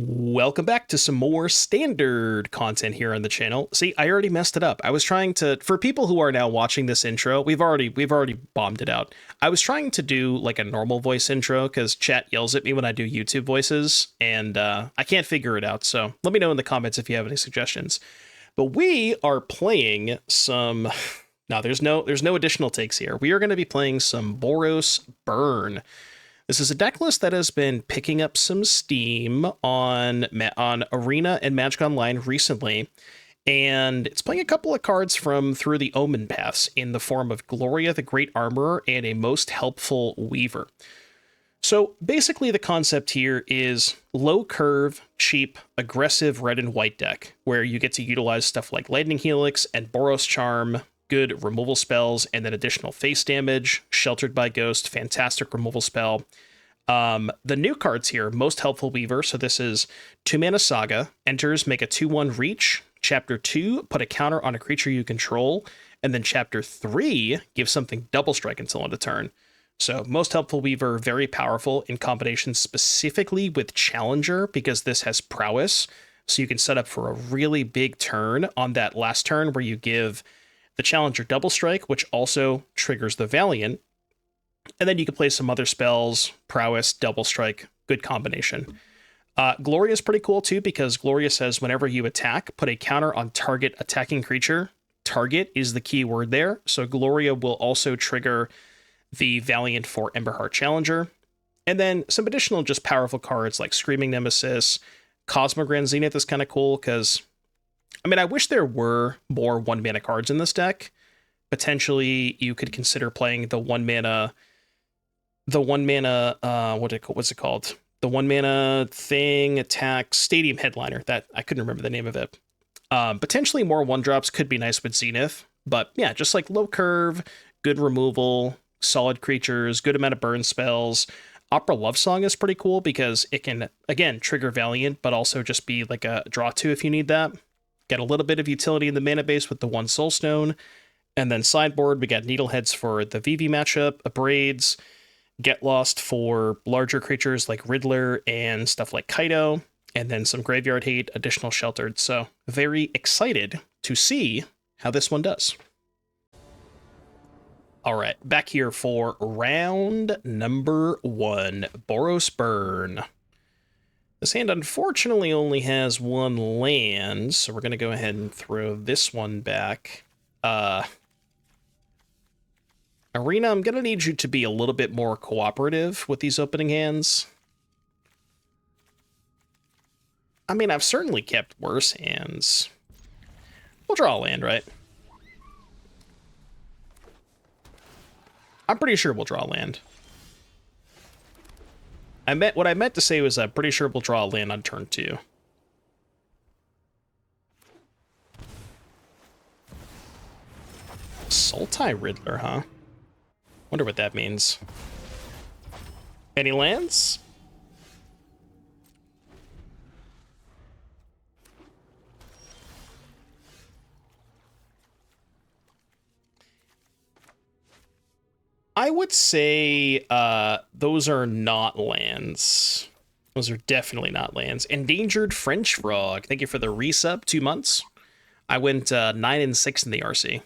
Welcome back to some more standard content here on the channel. See, I already messed it up. I was trying to, for people who are now watching this intro, we've already bombed it out. I was trying to do like a normal voice intro because chat yells at me when I do YouTube voices, and I can't figure it out. So let me know in the comments if you have any suggestions. But we are playing some. No, there's no additional takes here. We are going to be playing some Boros Burn. This is a deck list that has been picking up some steam on Arena and Magic Online recently, and it's playing a couple of cards from Through the Omen Paths in the form of Gloria the Great Armorer and a Most Helpful Weaver. So basically the concept here is low curve, cheap, aggressive red and white deck, where you get to utilize stuff like Lightning Helix and Boros Charm, good removal spells, and then additional face damage, Sheltered by Ghost, fantastic removal spell. The new cards here, Most Helpful Weaver, so this is 2-mana Saga, enters, make a 2/1 reach, Chapter 2, put a counter on a creature you control, and then Chapter 3, give something double strike until end of turn. So Most Helpful Weaver, very powerful in combination specifically with Challenger, because this has prowess, so you can set up for a really big turn on that last turn where you give the Challenger double strike, which also triggers the Valiant. And then you can play some other spells, prowess, double strike, good combination. Gloria is pretty cool too, because Gloria says whenever you attack, put a counter on target attacking creature. Target is the key word there. So Gloria will also trigger the Valiant for Emberheart Challenger. And then some additional just powerful cards like Screaming Nemesis. Cosmogrand Zenith is kind of cool because, I mean, I wish there were more 1-mana cards in this deck. Potentially, you could consider playing the 1-mana, what's it called? The 1-mana thing, attack, Stadium Headliner. That, I couldn't remember the name of it. Potentially more 1-drops could be nice with Zenith. But yeah, just like low curve, good removal, solid creatures, good amount of burn spells. Opera Love Song is pretty cool because it can, again, trigger Valiant, but also just be like a draw 2 if you need that. Get a little bit of utility in the mana base with the 1 Soulstone. And then sideboard, we got Needleheads for the Vivi matchup, Abrades, Get Lost for larger creatures like Riddler and stuff like Kaido, and then some Graveyard Hate, additional Sheltered. So very excited to see how this one does. All right, back here for round number 1, Boros Burn. This hand unfortunately only has 1 land, so we're going to go ahead and throw this one back. Arena, I'm going to need you to be a little bit more cooperative with these opening hands. I mean, I've certainly kept worse hands. We'll draw a land, right? I'm pretty sure we'll draw a land. What I meant to say was I'm pretty sure we'll draw a land on turn 2. Sultai Riddler, huh? Wonder what that means. Any lands? I would say those are not lands. Those are definitely not lands. Endangered French Frog. Thank you for the resub. 2 months. I went 9-6 in the RC.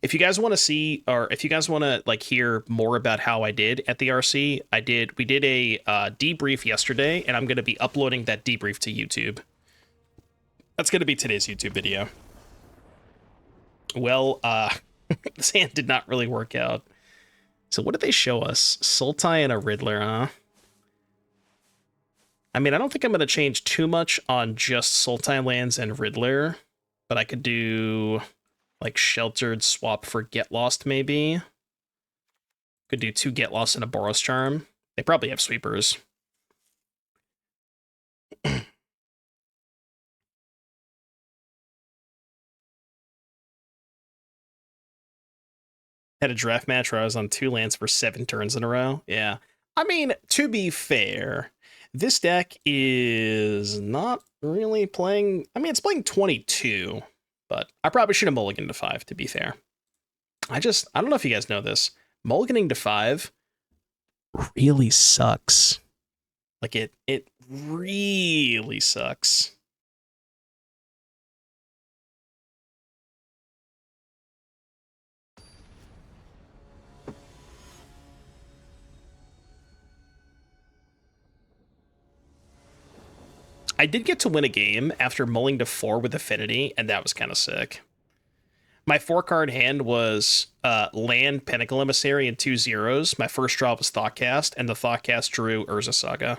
If you guys want to see, or if you guys want to like hear more about how I did at the RC, we did a debrief yesterday, and I'm going to be uploading that debrief to YouTube. That's going to be today's YouTube video. Well, this hand did not really work out. So what did they show us? Sultai and a Riddler, huh? I mean, I don't think I'm going to change too much on just Sultai lands and Riddler, but I could do like Sheltered swap for Get Lost, maybe. Could do 2 Get Lost and a Boros Charm. They probably have sweepers. Had a draft match where I was on 2 lands for 7 turns in a row. Yeah. I mean, to be fair, this deck is not really playing. I mean, it's playing 22. But I probably should have mulliganed to 5, to be fair. I don't know if you guys know this. Mulliganing to 5 really sucks. Like it really sucks. I did get to win a game after mulling to 4 with Affinity, and that was kind of sick. My 4-card hand was Land, Pinnacle Emissary, and 2 zeros. My first draw was Thoughtcast, and the Thoughtcast drew Urza Saga.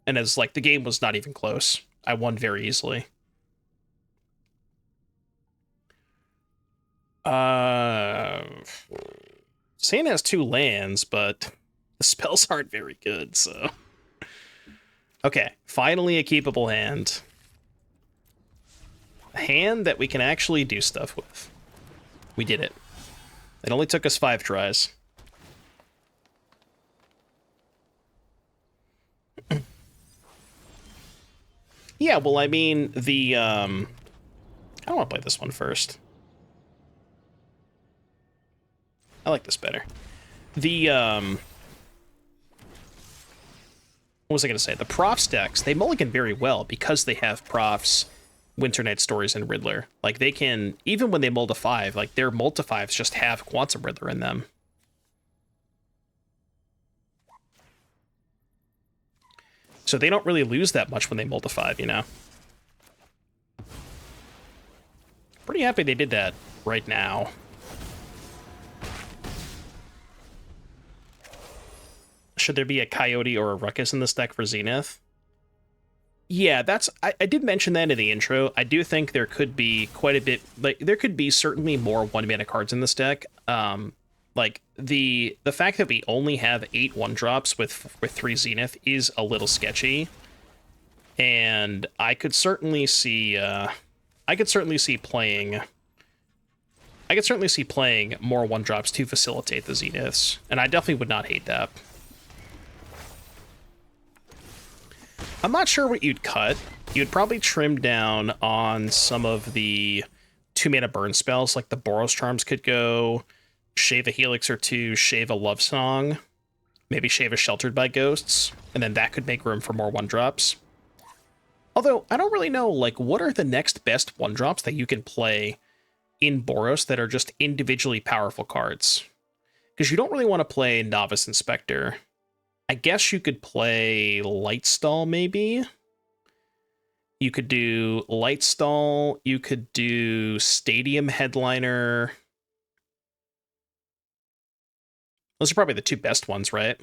And as like the game was not even close. I won very easily. Sand has 2 lands, but the spells aren't very good, so. Okay, finally a keepable hand. A hand that we can actually do stuff with. We did it. It only took us 5 tries. Yeah, well, I mean, the, I don't want to play this one first. I like this better. The, what was I going to say? The Profs decks, they mulligan very well because they have Profs, Winter Night Stories, and Riddler. Like, they can, even when they mull to 5, like, their mull to 5s just have Quantum Riddler in them. So they don't really lose that much when they mull to 5, you know? Pretty happy they did that right now. Should there be a Coyote or a Ruckus in this deck for Zenith? Yeah, that's... I did mention that in the intro. I do think there could be quite a bit... Like, there could be certainly more 1-mana cards in this deck. Like, the fact that we only have 8 1-drops with 3 Zenith is a little sketchy. And I could certainly see... I could certainly see playing more 1-drops to facilitate the Zeniths. And I definitely would not hate that. I'm not sure what you'd cut. You'd probably trim down on some of the 2-mana burn spells, like the Boros Charms could go, shave a Helix or 2, shave a Love Song, maybe shave a Sheltered by Ghosts, and then that could make room for more 1-drops. Although, I don't really know, like, what are the next best 1-drops that you can play in Boros that are just individually powerful cards? Because you don't really want to play Novice Inspector. I guess you could play Lightstall, maybe? You could do Lightstall, you could do Stadium Headliner. Those are probably the 2 best ones, right?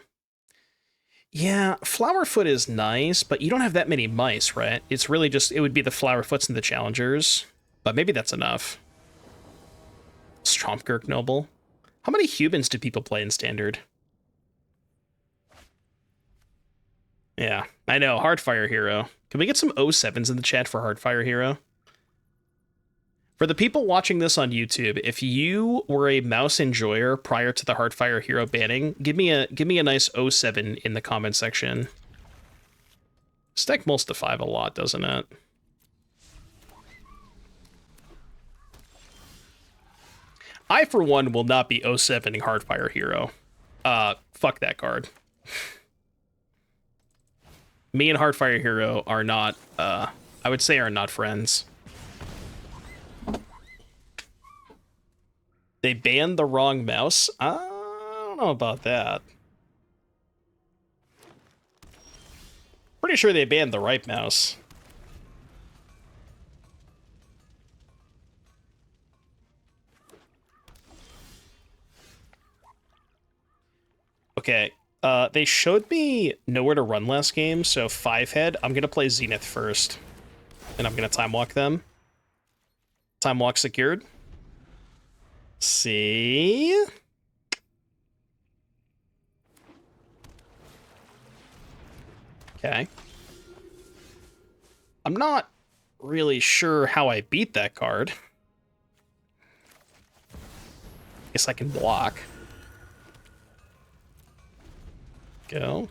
Yeah, Flowerfoot is nice, but you don't have that many mice, right? It's really just, it would be the Flowerfoots and the Challengers, but maybe that's enough. Stromkirk Noble. How many humans do people play in Standard? Yeah, I know. Hardfire Hero. Can we get some 07s in the chat for Hardfire Hero? For the people watching this on YouTube, if you were a mouse enjoyer prior to the Hardfire Hero banning, give me a nice 07 in the comment section. Stack mulls to 5 a lot, doesn't it? I, for one, will not be 07ing Hardfire Hero. Fuck that card. Me and Hardfire Hero are not, I would say are not friends. They banned the wrong mouse? I don't know about that. Pretty sure they banned the right mouse. Okay, they showed me Nowhere to Run last game, so 5-head. I'm gonna play Zenith first. And I'm gonna time walk them. Time walk secured. See? Okay. I'm not really sure how I beat that card. Guess I can block. Go.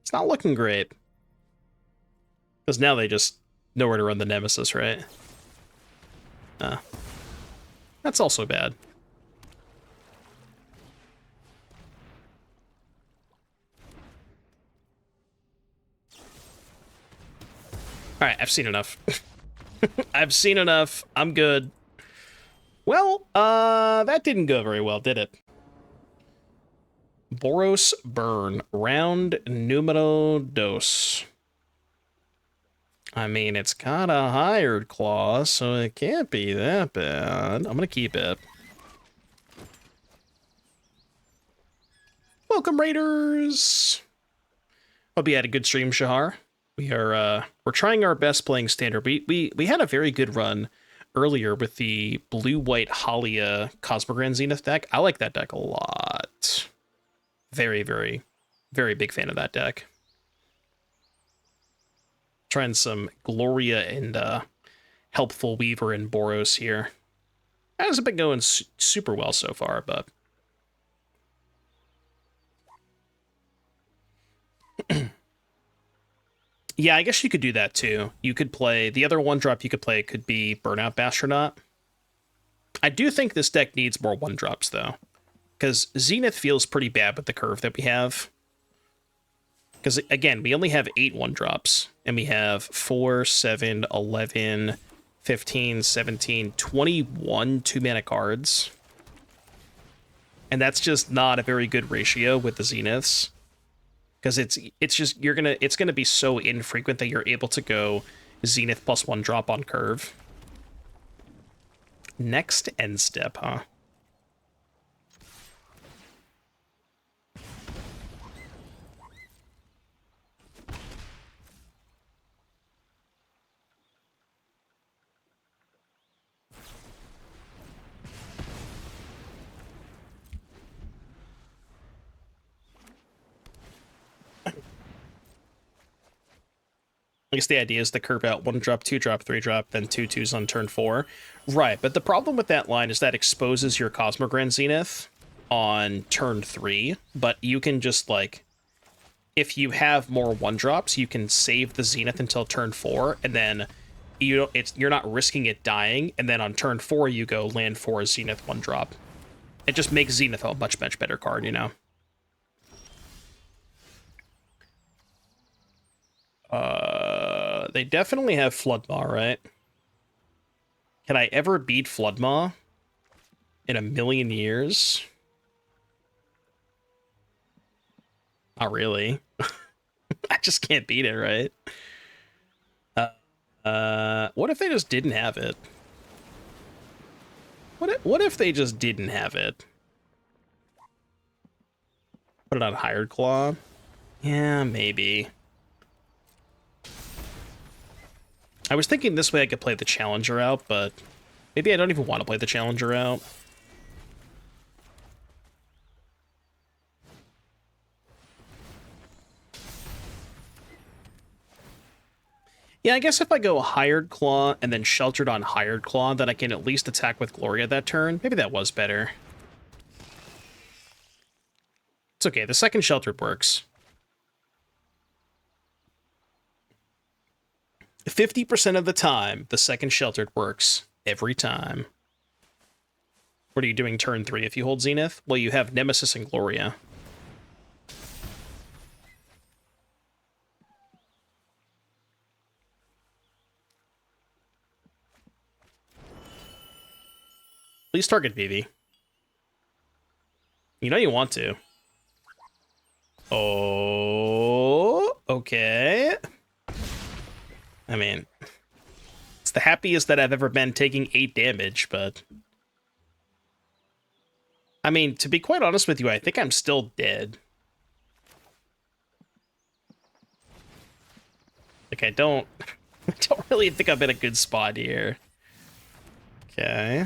It's not looking great. Because now they just know where to run the Nemesis, right? That's also bad. Alright, I've seen enough. I've seen enough. I'm good. Well, that didn't go very well, did it? Boros burn. Round numero dos. I mean, it's got a hired clause, so it can't be that bad. I'm gonna keep it. Welcome, Raiders! Hope you had a good stream, Shahar. We're trying our best playing standard. We had a very good run earlier with the blue-white Halia Cosmogran Zenith deck. I like that deck a lot. Very, very, very big fan of that deck. Trying some Gloria and Helpful Weaver and Boros here. That hasn't been going super well so far, but... Yeah, I guess you could do that too. You could play... The other one-drop you could play could be Burnout Bastronaut. I do think this deck needs more one-drops, though. Because Zenith feels pretty bad with the curve that we have. Because, again, we only have 8 one-drops. And we have 4, 7, 11, 15, 17, 21 2-mana cards. And that's just not a very good ratio with the Zeniths. Because it's gonna be so infrequent that you're able to go Zenith plus 1 drop on curve. Next end step, huh? I guess the idea is to curve out 1-drop, 2-drop, 3-drop, then 2/2s on turn 4. Right, but the problem with that line is that exposes your Cosmogran Zenith on turn 3, but you can just, like, if you have more 1-drops, you can save the Zenith until turn 4, and then you're not risking it dying, and then on turn 4 you go land 4 Zenith 1-drop. It just makes Zenith a much better card, you know? They definitely have Floodmaw, right? Can I ever beat Floodmaw in a million years? Not really. I just can't beat it, right? What if they just didn't have it? What if they just didn't have it? Put it on Hired Claw? Yeah, maybe. I was thinking this way I could play the Challenger out, but maybe I don't even want to play the Challenger out. Yeah, I guess if I go Hired Claw and then Sheltered on Hired Claw, then I can at least attack with Gloria that turn. Maybe that was better. It's okay, the second Sheltered works. 50% of the time, the second Sheltered works every time. What are you doing turn 3 if you hold Zenith? Well, you have Nemesis and Gloria. Please target Vivi. You know you want to. Oh, okay. I mean, it's the happiest that I've ever been taking 8 damage, but... I mean, to be quite honest with you, I think I'm still dead. Like, I don't really think I'm in a good spot here. Okay.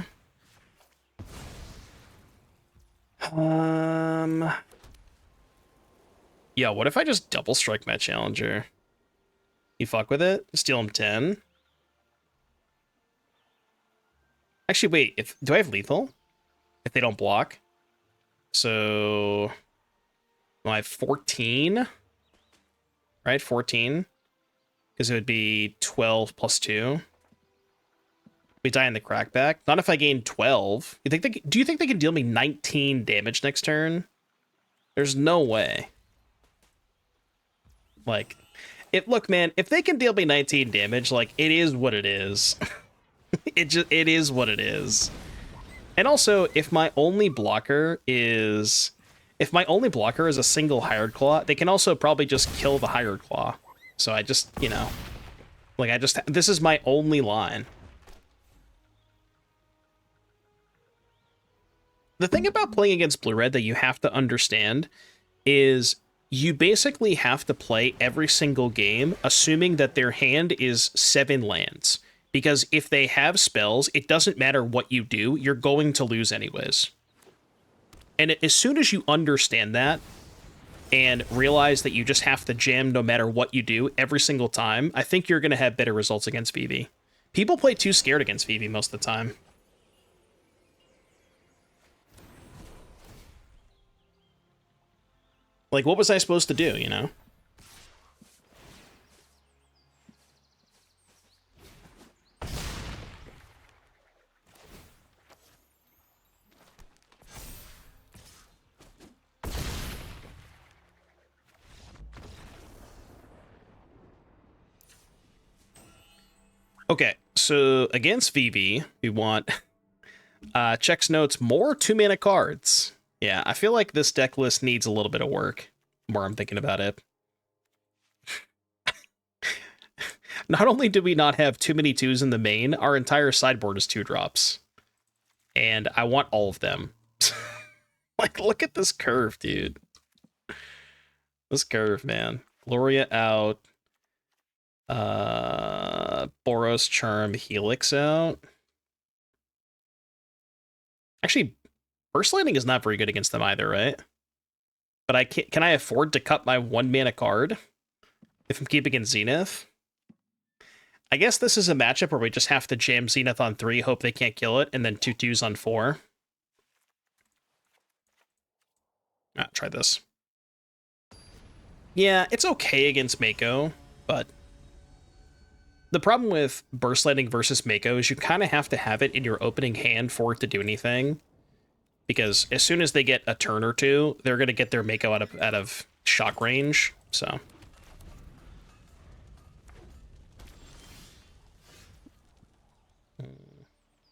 Yeah, what if I just double strike my Challenger? You fuck with it? Steal him 10? Actually, wait, do I have lethal? If they don't block? So... well, I have 14? Right, 14? Because it would be 12 plus 2. We die in the crackback. Not if I gain 12. Do you think they can deal me 19 damage next turn? There's no way. Like... Look, man, if they can deal me 19 damage, like, it is what it is. It is what it is. And also, if my only blocker is a single Hired Claw, they can also probably just kill the Hired Claw. So I just, you know, like, this is my only line. The thing about playing against blue-red that you have to understand is you basically have to play every single game assuming that their hand is 7 lands. Because if they have spells, it doesn't matter what you do, you're going to lose anyways. And as soon as you understand that, and realize that you just have to jam no matter what you do every single time, I think you're going to have better results against Vivi. People play too scared against Vivi most of the time. Like, what was I supposed to do, you know? Okay, so against Vivi, we want checks notes more 2-mana cards. Yeah, I feel like this deck list needs a little bit of work, the more I'm thinking about it. Not only do we not have too many 2s in the main, our entire sideboard is 2-drops. And I want all of them. Like, look at this curve, dude. This curve, man. Gloria out. Boros, Charm, Helix out. Actually, Burst Lightning is not very good against them either, right? But can I afford to cut my 1-mana card if I'm keeping in Zenith? I guess this is a matchup where we just have to jam Zenith on 3, hope they can't kill it, and then 2/2s on 4. Try this. Yeah, it's okay against Mako, but the problem with Burst Lightning versus Mako is you kind of have to have it in your opening hand for it to do anything. Because as soon as they get a turn or two, they're going to get their Mako out of shock range, so.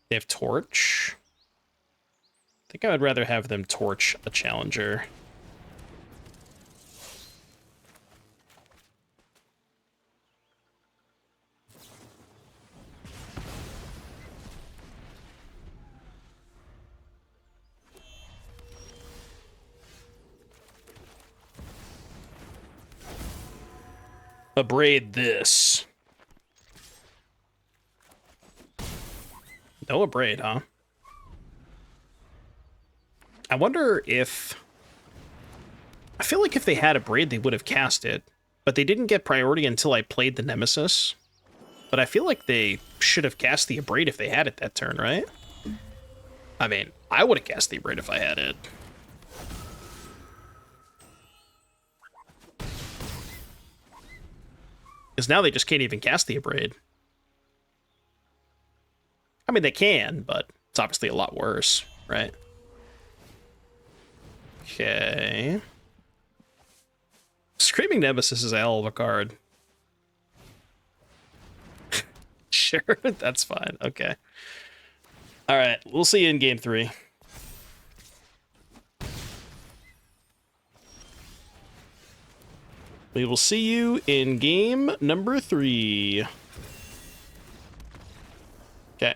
They have Torch. I think I would rather have them Torch a Challenger. Abrade this. No Abrade, huh? I wonder if... I feel like if they had Abrade, they would have cast it. But they didn't get priority until I played the Nemesis. But I feel like they should have cast the Abrade if they had it that turn, right? I mean, I would have cast the Abrade if I had it. Because now they just can't even cast the Abrade. I mean, they can, but it's obviously a lot worse, right? Okay. Screaming Nemesis is a hell of a card. Sure, that's fine. Okay. All right, we'll see you in game 3. We will see you in game number 3. Okay.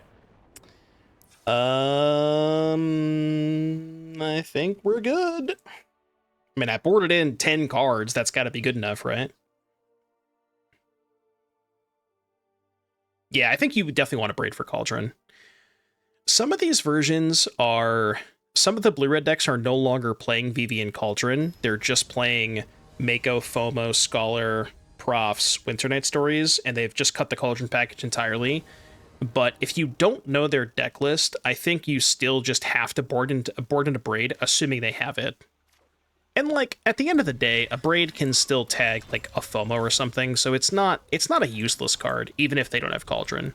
I think we're good. I mean, I boarded in 10 cards. That's got to be good enough, right? Yeah, I think you would definitely want to braid for Cauldron. Some of these versions are... Some of the blue-red decks are no longer playing Vivi and Cauldron. They're just playing Mako, FOMO, Scholar, Profs, Winter Night Stories, and they've just cut the Cauldron package entirely. But if you don't know their deck list, I think you still just have to board into Braid, assuming they have it. And, like, at the end of the day, a Braid can still tag, like, a FOMO or something, so it's not a useless card, even if they don't have Cauldron.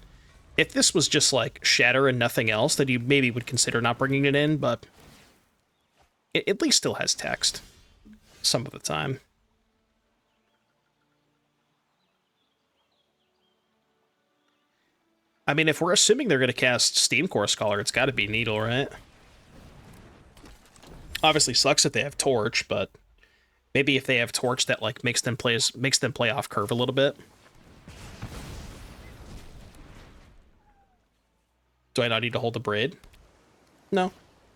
If this was just, like, Shatter and nothing else, then you maybe would consider not bringing it in, but it at least still has text some of the time. I mean, if we're assuming they're going to cast Steam Core Scholar, it's got to be Needle, right? Obviously sucks if they have Torch, but maybe if they have Torch, that like makes them play off curve a little bit. Do I not need to hold the Braid? No.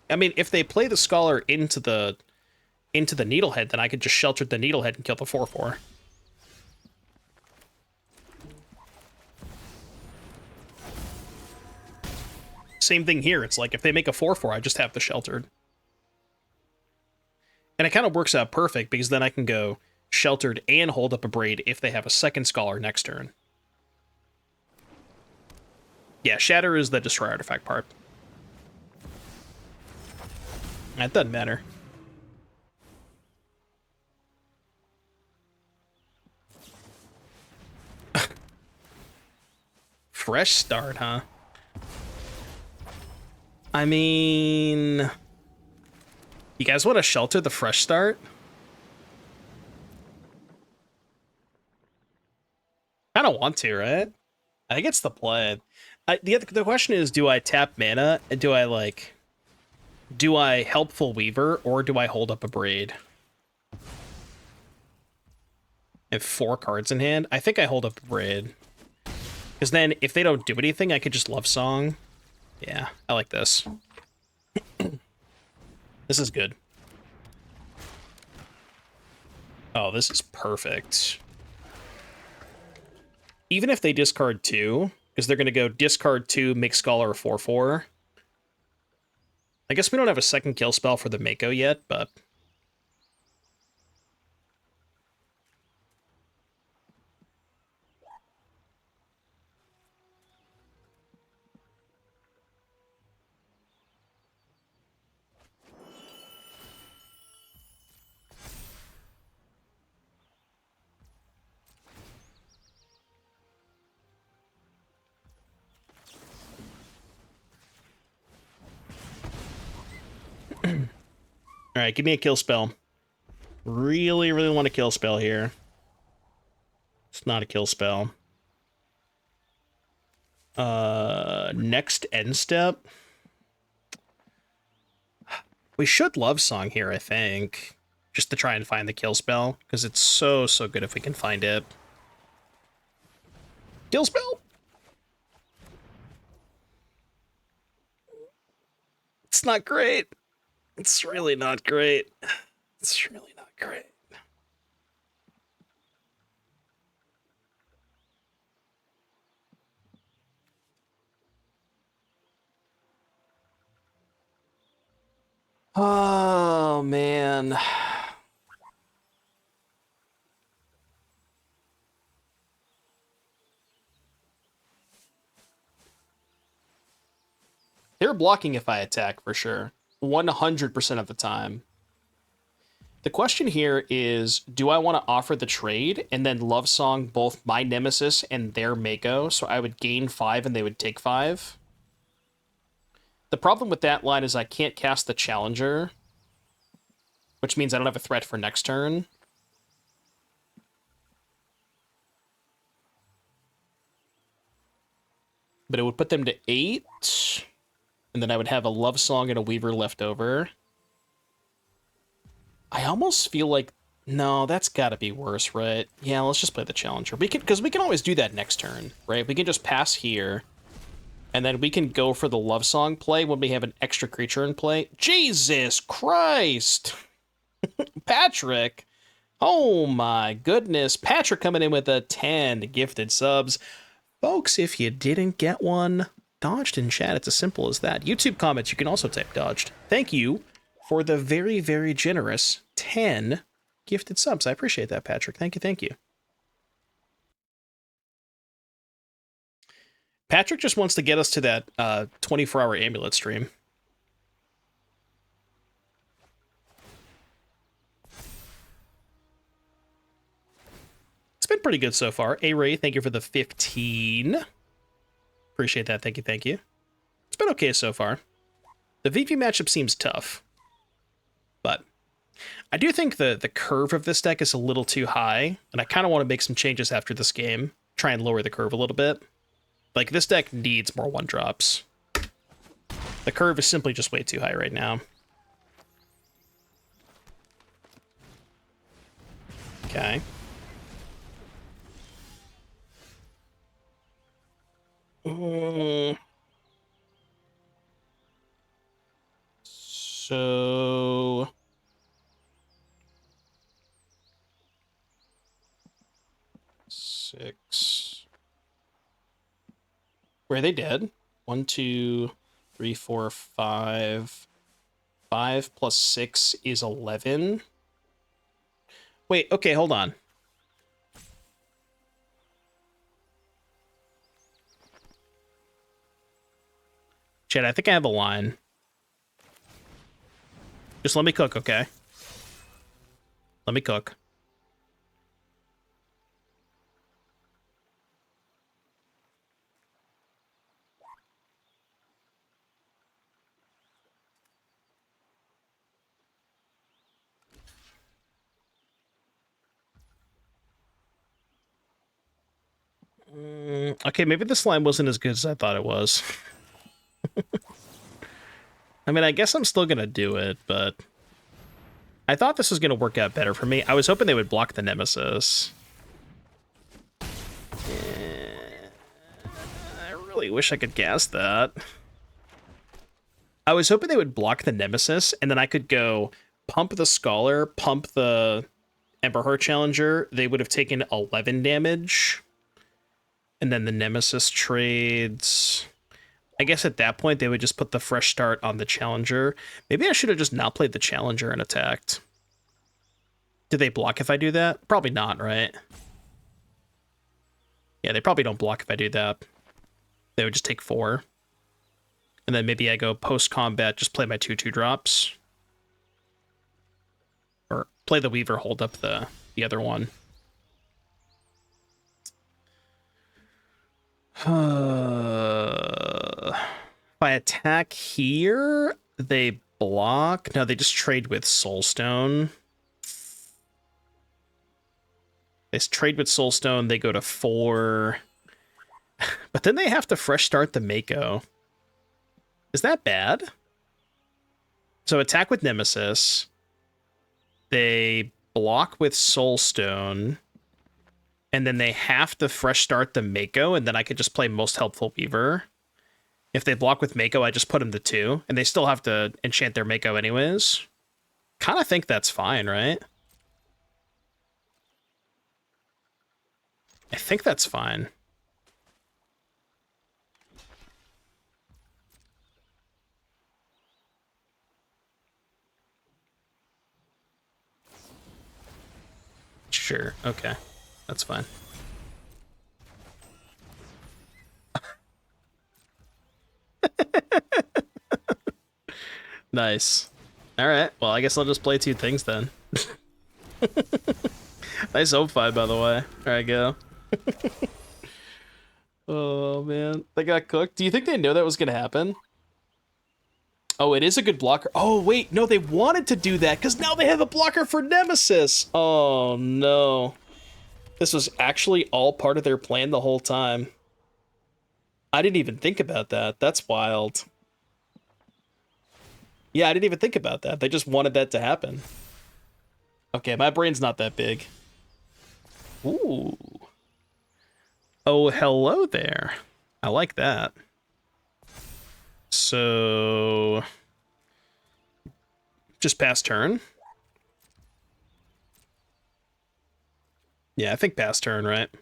I mean, if they play the Scholar into the Needlehead, then I could just shelter the Needlehead and kill the 4/4. Same thing here. It's like if they make a 4/4, I just have the sheltered. And it kind of works out perfect because then I can go sheltered and hold up a Braid if they have a second Scholar next turn. Yeah, Shatter is the Destroy Artifact part. That doesn't matter. Fresh start, huh? I mean... You guys want to shelter the fresh start? I don't want to, right? I think it's the play. The question is, do I tap mana? Do I Helpful Weaver, or do I hold up a Braid? I have 4 cards in hand. I think I hold up a Braid. Because then, if they don't do anything, I could just Love Song. Yeah, I like this. This is good. Oh, this is perfect. Even if they discard 2, because they're going to go discard 2, make Scholar a 4/4. I guess we don't have a second kill spell for the Mako yet, but... Alright, give me a kill spell. Really, really want a kill spell here. It's not a kill spell. Next end step. We should Love Song here, I think. Just to try and find the kill spell. Because it's so good if we can find it. Kill spell? It's not great. It's really not great. It's really not great. Oh, man. They're blocking if I attack, for sure. 100% of the time. The question here is, do I want to offer the trade and then Love Song both my Nemesis and their Mako, so I would gain 5 and they would take 5? The problem with that line is I can't cast the Challenger, which means I don't have a threat for next turn. But it would put them to 8, and then I would have a Love Song and a Weaver left over. I almost feel like, no, that's got to be worse, right? Yeah, let's just play the Challenger. Because we can always do that next turn, right? We can just pass here, and then we can go for the Love Song play when we have an extra creature in play. Jesus Christ! Patrick! Oh my goodness. Patrick coming in with a 10 gifted subs. Folks, if you didn't get one, dodged in chat. It's as simple as that. YouTube comments, you can also type dodged. Thank you for the very, very generous 10 gifted subs. I appreciate that, Patrick. Thank you, thank you. Patrick just wants to get us to that 24-hour amulet stream. It's been pretty good so far. A-Ray, thank you for the 15. Appreciate that. Thank you, thank you. It's been okay so far. The Vivi matchup seems tough, but I do think the curve of this deck is a little too high, and I kind of want to make some changes after this game. Try and lower the curve a little bit. Like, this deck needs more 1-drops. The curve is simply just way too high right now. Okay. So... Six. Were they dead? 1, 2, 3, 4, 5. 5 plus 6 is 11. Wait, okay, hold on. Chad, I think I have a line. Just let me cook, okay? Let me cook. Okay, maybe this line wasn't as good as I thought it was. I mean, I guess I'm still gonna do it, but... I thought this was gonna work out better for me. I was hoping they would block the Nemesis. I really wish I could gas that. I was hoping they would block the Nemesis, and then I could go pump the Scholar, pump the Emberheart Challenger. They would have taken 11 damage. And then the Nemesis trades... I guess at that point, they would just put the fresh start on the Challenger. Maybe I should have just not played the Challenger and attacked. Do they block if I do that? Probably not, right? Yeah, they probably don't block if I do that. They would just take 4. And then maybe I go post-combat, just play my 2/2 drops. Or play the Weaver, hold up the other one. If I attack here, they block. No, they just trade with Soulstone. They trade with Soulstone, they go to 4. But then they have to fresh start the Mako. Is that bad? So attack with Nemesis. They block with Soulstone. And then they have to fresh start the Mako, and then I could just play Most Helpful Weaver. If they block with Mako, I just put them to 2, and they still have to enchant their Mako anyways. Kind of think that's fine, right? I think that's fine. Sure, okay. That's fine. Nice. Alright, well, I guess I'll just play 2 things then. Nice O5, by the way. Alright, go. Oh, man. They got cooked. Do you think they know that was going to happen? Oh, it is a good blocker. Oh, wait. No, they wanted to do that because now they have a blocker for Nemesis. Oh, no. This was actually all part of their plan the whole time. I didn't even think about that. That's wild. Yeah, I didn't even think about that. They just wanted that to happen. Okay, my brain's not that big. Ooh. Oh, hello there. I like that. So... just pass turn? Yeah, I think pass turn, right? If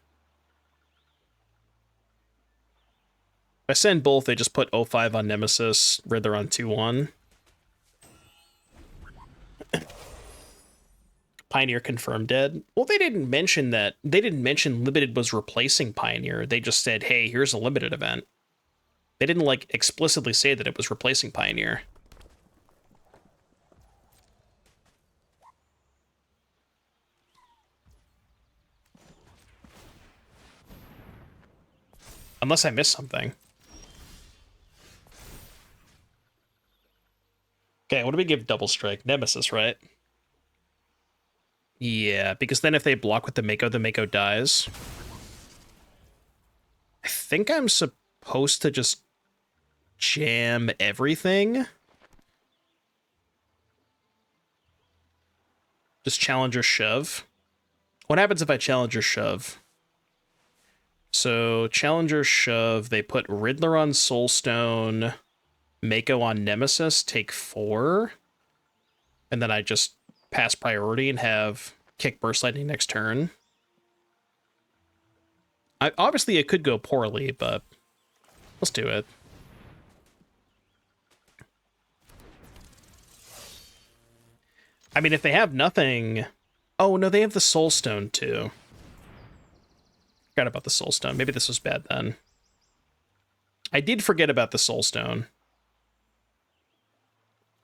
I send both, they just put 0-5 on Nemesis, Rither on 2-1. Pioneer confirmed dead. Well, they didn't mention that. They didn't mention Limited was replacing Pioneer. They just said, hey, here's a Limited event. They didn't, like, explicitly say that it was replacing Pioneer. Unless I missed something. Okay, what do we give Double Strike? Nemesis, right? Yeah, because then if they block with the Mako dies. I think I'm supposed to just jam everything. Just Challenger Shove. What happens if I Challenger Shove? So Challenger Shove, they put Riddler on Soulstone, Mako on Nemesis, take 4. And then I just pass priority and have kick Burst Lightning next turn. Obviously, it could go poorly, but let's do it. I mean, if they have nothing... Oh, no, they have the Soulstone, too. Forgot about the Soulstone. Maybe this was bad then. I did forget about the Soulstone.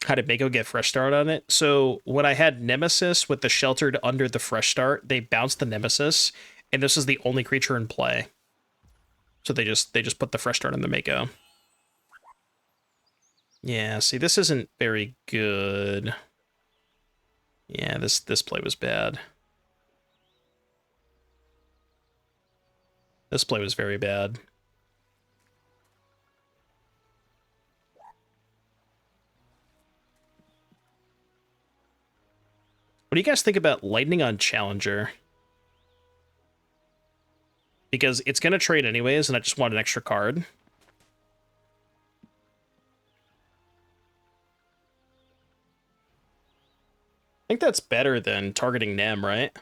How did Mako get fresh start on it? So when I had Nemesis with the sheltered under the fresh start, they bounced the Nemesis, and this is the only creature in play. So they just put the fresh start on the Mako. Yeah, see, this isn't very good. Yeah, this play was bad. This play was very bad. What do you guys think about Lightning on Challenger? Because it's going to trade anyways, and I just want an extra card. I think that's better than targeting Nem, right?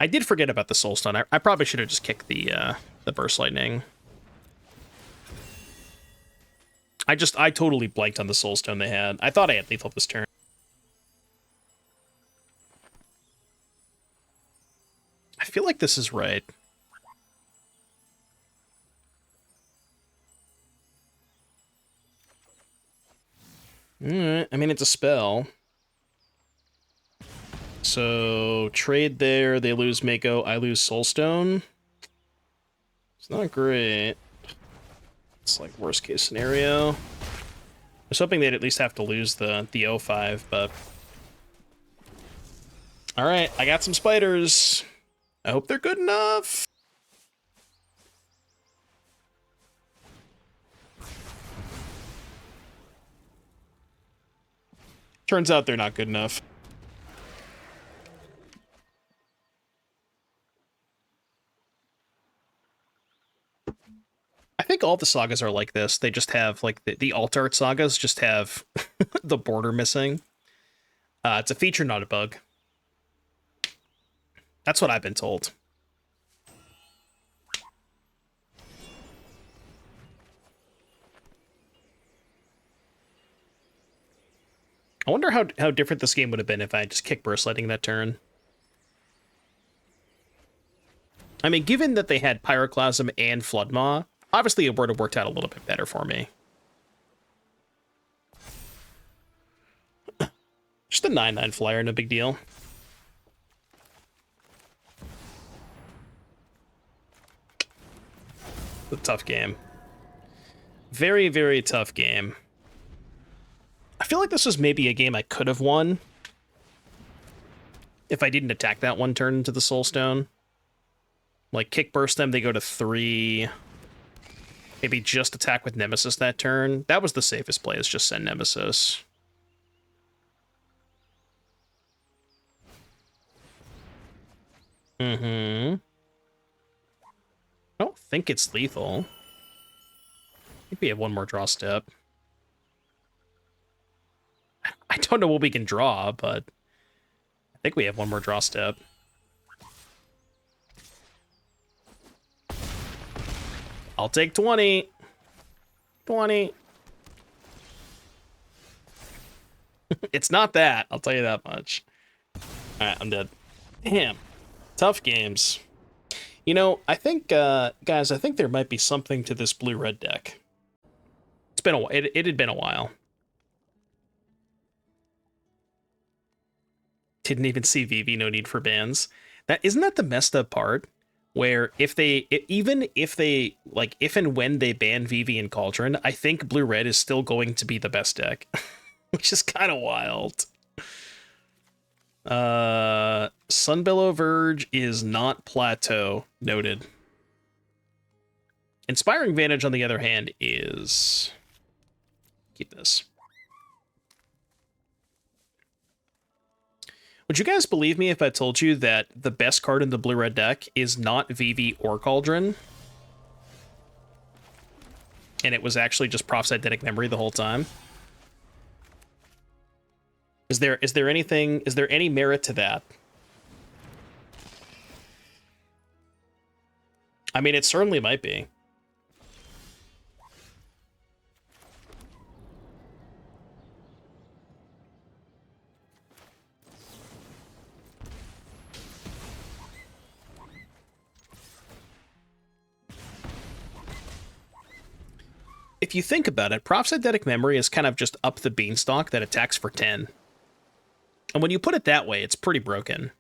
I did forget about the Soulstone. I probably should have just kicked the Burst Lightning. I totally blanked on the Soulstone they had. I thought I had lethal this turn. I feel like this is right. Alright, I mean, it's a spell. So, trade there, they lose Mako, I lose Soulstone. It's not great. It's like worst case scenario. I was hoping they'd at least have to lose the 0-5, but... Alright, I got some spiders. I hope they're good enough. Turns out they're not good enough. I think all the sagas are like this. They just have, like, the alt art sagas just have the border missing. It's a feature, not a bug. That's what I've been told. I wonder how different this game would have been if I just kicked Burst Lightning that turn. I mean, given that they had Pyroclasm and Floodmaw, obviously it would have worked out a little bit better for me. Just a 9/9 flyer, no big deal. A tough game. Very, very tough game. I feel like this was maybe a game I could have won if I didn't attack that one turn into the Soulstone. Like, kick burst them, they go to 3. Maybe just attack with Nemesis that turn. That was the safest play, is just send Nemesis. I don't think it's lethal. I think we have one more draw step. I don't know what we can draw, but I think we have one more draw step. I'll take 20. 20. It's not that, I'll tell you that much. Alright, I'm dead. Damn. Tough games. You know, I think, guys, I think there might be something to this blue-red deck. It's been a while. It had been a while. Didn't even see Vivi, no need for bans. Isn't that the messed up part? Where even if they, like, if and when they ban Vivi and Cauldron, I think blue-red is still going to be the best deck. Which is kind of wild. Sunbillow Verge is not Plateau. Noted. Inspiring Vantage, on the other hand, is... Keep this. Would you guys believe me if I told you that the best card in the blue-red deck is not Vivi or Cauldron? And it was actually just Prophetic Memory the whole time? Is there any merit to that? I mean, it certainly might be. If you think about it, Prophetic Memory is kind of just up the beanstalk that attacks for 10. And when you put it that way, it's pretty broken.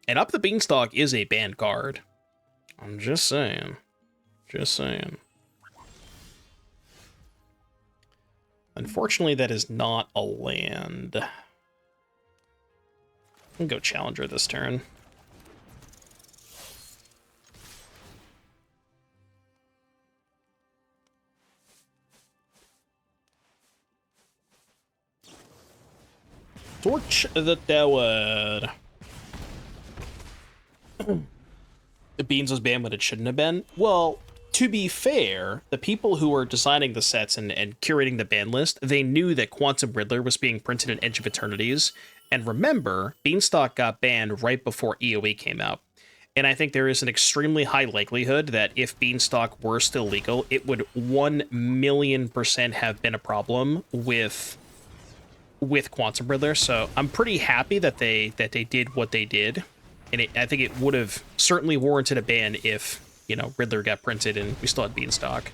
And Up the Beanstalk is a banned card. I'm just saying. Just saying. Unfortunately, that is not a land. I'll go Challenger this turn. Torch the tower. The Beans was banned when it shouldn't have been. Well, to be fair, the people who were designing the sets and curating the ban list, they knew that Quantum Riddler was being printed in Edge of Eternities. And remember, Beanstalk got banned right before EOE came out. And I think there is an extremely high likelihood that if Beanstalk were still legal, it would 1,000,000% have been a problem with Quantum Riddler. So I'm pretty happy that they did what they did. And I think it would have certainly warranted a ban if, you know, Riddler got printed and we still had Beanstalk.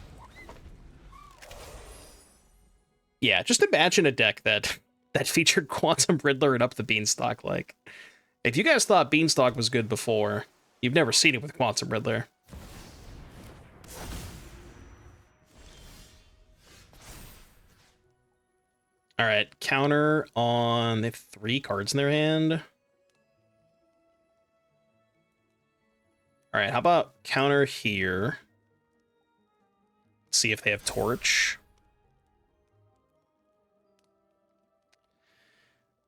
Yeah, just imagine a deck that featured Quantum Riddler and Up the Beanstalk. Like, if you guys thought Beanstalk was good before, you've never seen it with Quantum Riddler. All right, counter on... They have 3 cards in their hand. All right, how about counter here? See if they have Torch.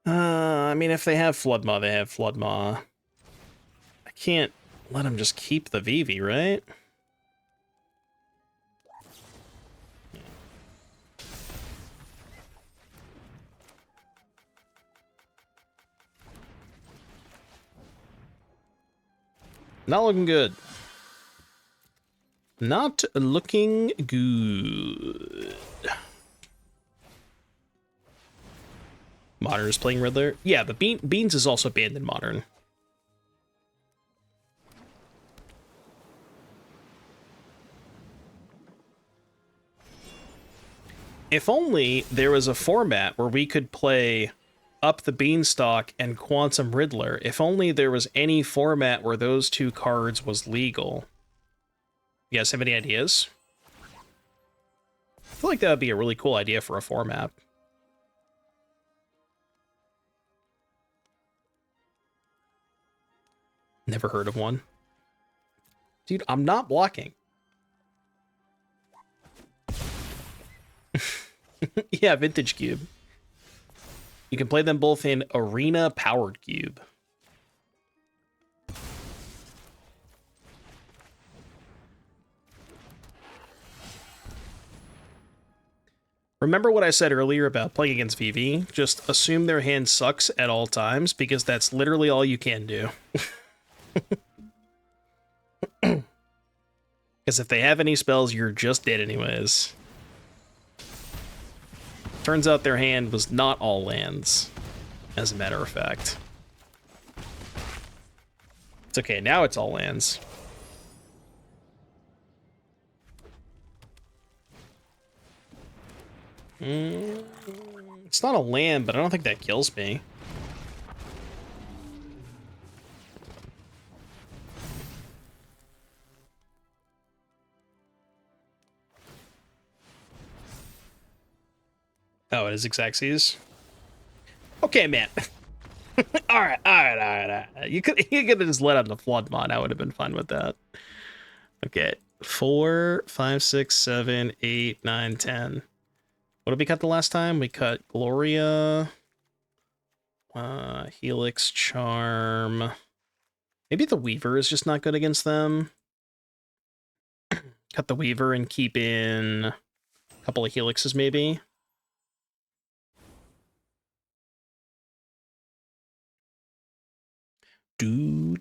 I mean, if they have Floodmaw, they have Floodmaw. I can't let them just keep the Vivi, right? Not looking good. Not looking good. Modern is playing Riddler. Yeah, the Beans is also banned in Modern. If only there was a format where we could play Up the Beanstalk and Quantum Riddler. If only there was any format where those 2 cards was legal. You guys have any ideas? I feel like that would be a really cool idea for a format. Never heard of one. Dude, I'm not blocking. Yeah, Vintage Cube. You can play them both in Arena Powered Cube. Remember what I said earlier about playing against Vivi? Just assume their hand sucks at all times, because that's literally all you can do. Because if they have any spells, you're just dead anyways. Turns out their hand was not all lands, as a matter of fact. It's okay, now it's all lands. It's not a land, but I don't think that kills me. Oh, it is Xaxes? Okay, man. all right. You could have just let on the Floodmon. I would have been fine with that. Okay. 4, 5, 6, 7, 8, 9, 10. What did we cut the last time? We cut Gloria, Helix, Charm. Maybe the Weaver is just not good against them. Cut the Weaver and keep in a couple of Helixes, maybe. I don't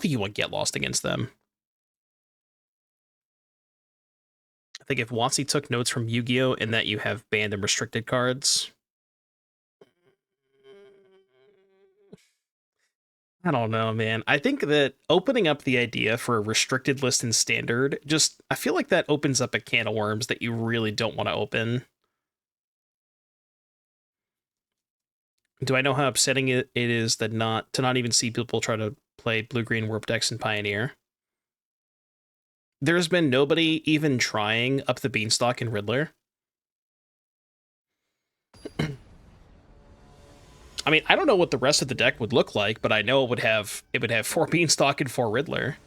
think you would get lost against them. I think if WotC took notes from Yu-Gi-Oh! In that you have banned and restricted cards, I don't know, man. I think that opening up the idea for a restricted list in Standard, I feel like that opens up a can of worms that you really don't want to open. Do I know how upsetting it is that to not even see people try to play blue-green warp decks in Pioneer? There's been nobody even trying up the Beanstalk in Riddler. I mean, I don't know what the rest of the deck would look like, but I know it would have 4 Beanstalk and 4 Riddler.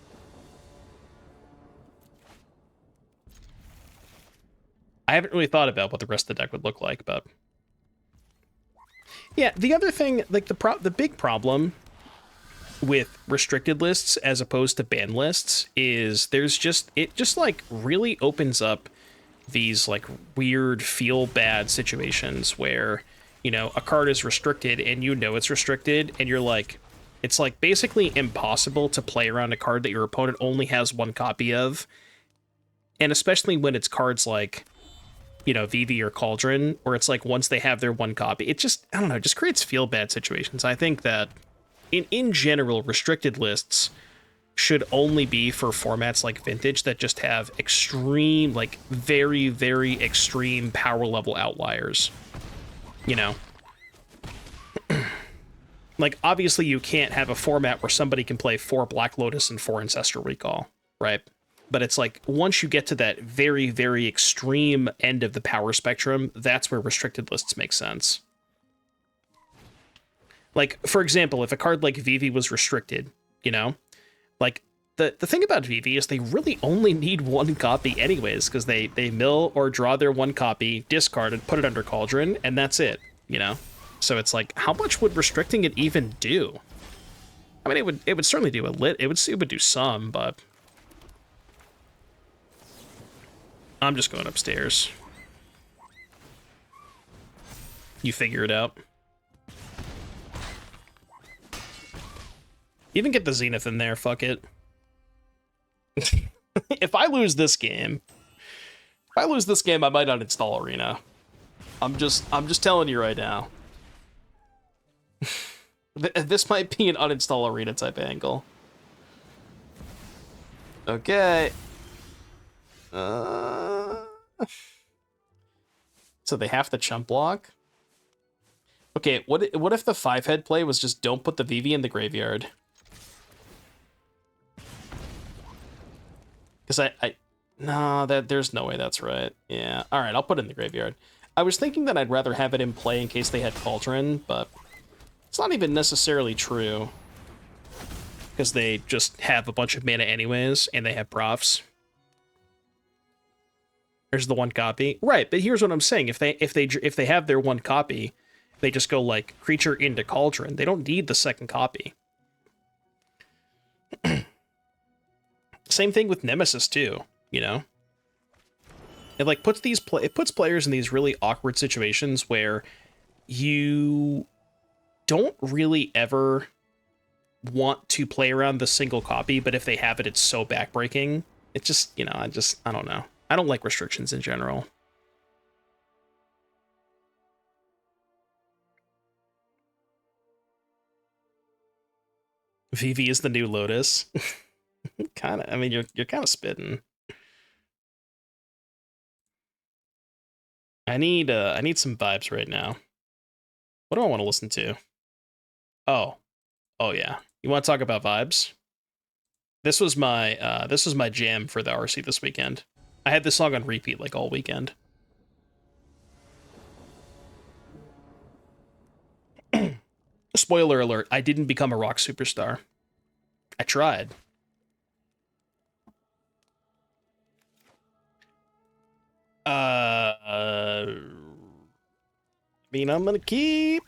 I haven't really thought about what the rest of the deck would look like, but yeah, the other thing, like the big problem with restricted lists as opposed to ban lists is it just like really opens up these like weird feel bad situations where, you know, a card is restricted and you know it's restricted and you're like, it's like basically impossible to play around a card that your opponent only has one copy of. And especially when it's cards like, you know, Vivi or Cauldron, where it's like once they have their one copy, it just, I don't know, it just creates feel bad situations. I think that in general, restricted lists should only be for formats like Vintage that just have extreme, like very, very extreme power level outliers. You know? Like, obviously you can't have a format where somebody can play 4 Black Lotus and 4 Ancestral Recall, right? But it's like, once you get to that very, very extreme end of the power spectrum, that's where restricted lists make sense. Like, for example, if a card like Vivi was restricted, you know? Like, the thing about Vivi is they really only need one copy anyways, because they mill or draw their one copy, discard it, put it under Cauldron, and that's it, you know? So it's like, how much would restricting it even do? I mean, it would certainly do it would do some, but I'm just going upstairs. You figure it out. Even get the Zenith in there, fuck it. If I lose this game, I might uninstall Arena. I'm just telling you right now. This might be an uninstall Arena type angle. Okay. So they have to chump block? Okay, what if the 5-head play was just don't put the Vivi in the graveyard? Because no, there's no way that's right. Yeah, all right, I'll put it in the graveyard. I was thinking that I'd rather have it in play in case they had Cauldron, but it's not even necessarily true. Because they just have a bunch of mana anyways, and they have profs. There's the one copy. Right, but here's what I'm saying. If they have their one copy, they just go like creature into Cauldron. They don't need the second copy. Same thing with Nemesis too, you know? It like puts players in these really awkward situations where you don't really ever want to play around the single copy, but if they have it, it's so backbreaking. It just, you know, I don't know. I don't like restrictions in general. Vivi is the new Lotus. Kind of. I mean, you're kind of spitting. I need some vibes right now. What do I want to listen to? Oh yeah. You want to talk about vibes? This was my jam for the RC this weekend. I had this song on repeat like all weekend. Spoiler alert, I didn't become a rock superstar. I tried. mean, I'm gonna keep.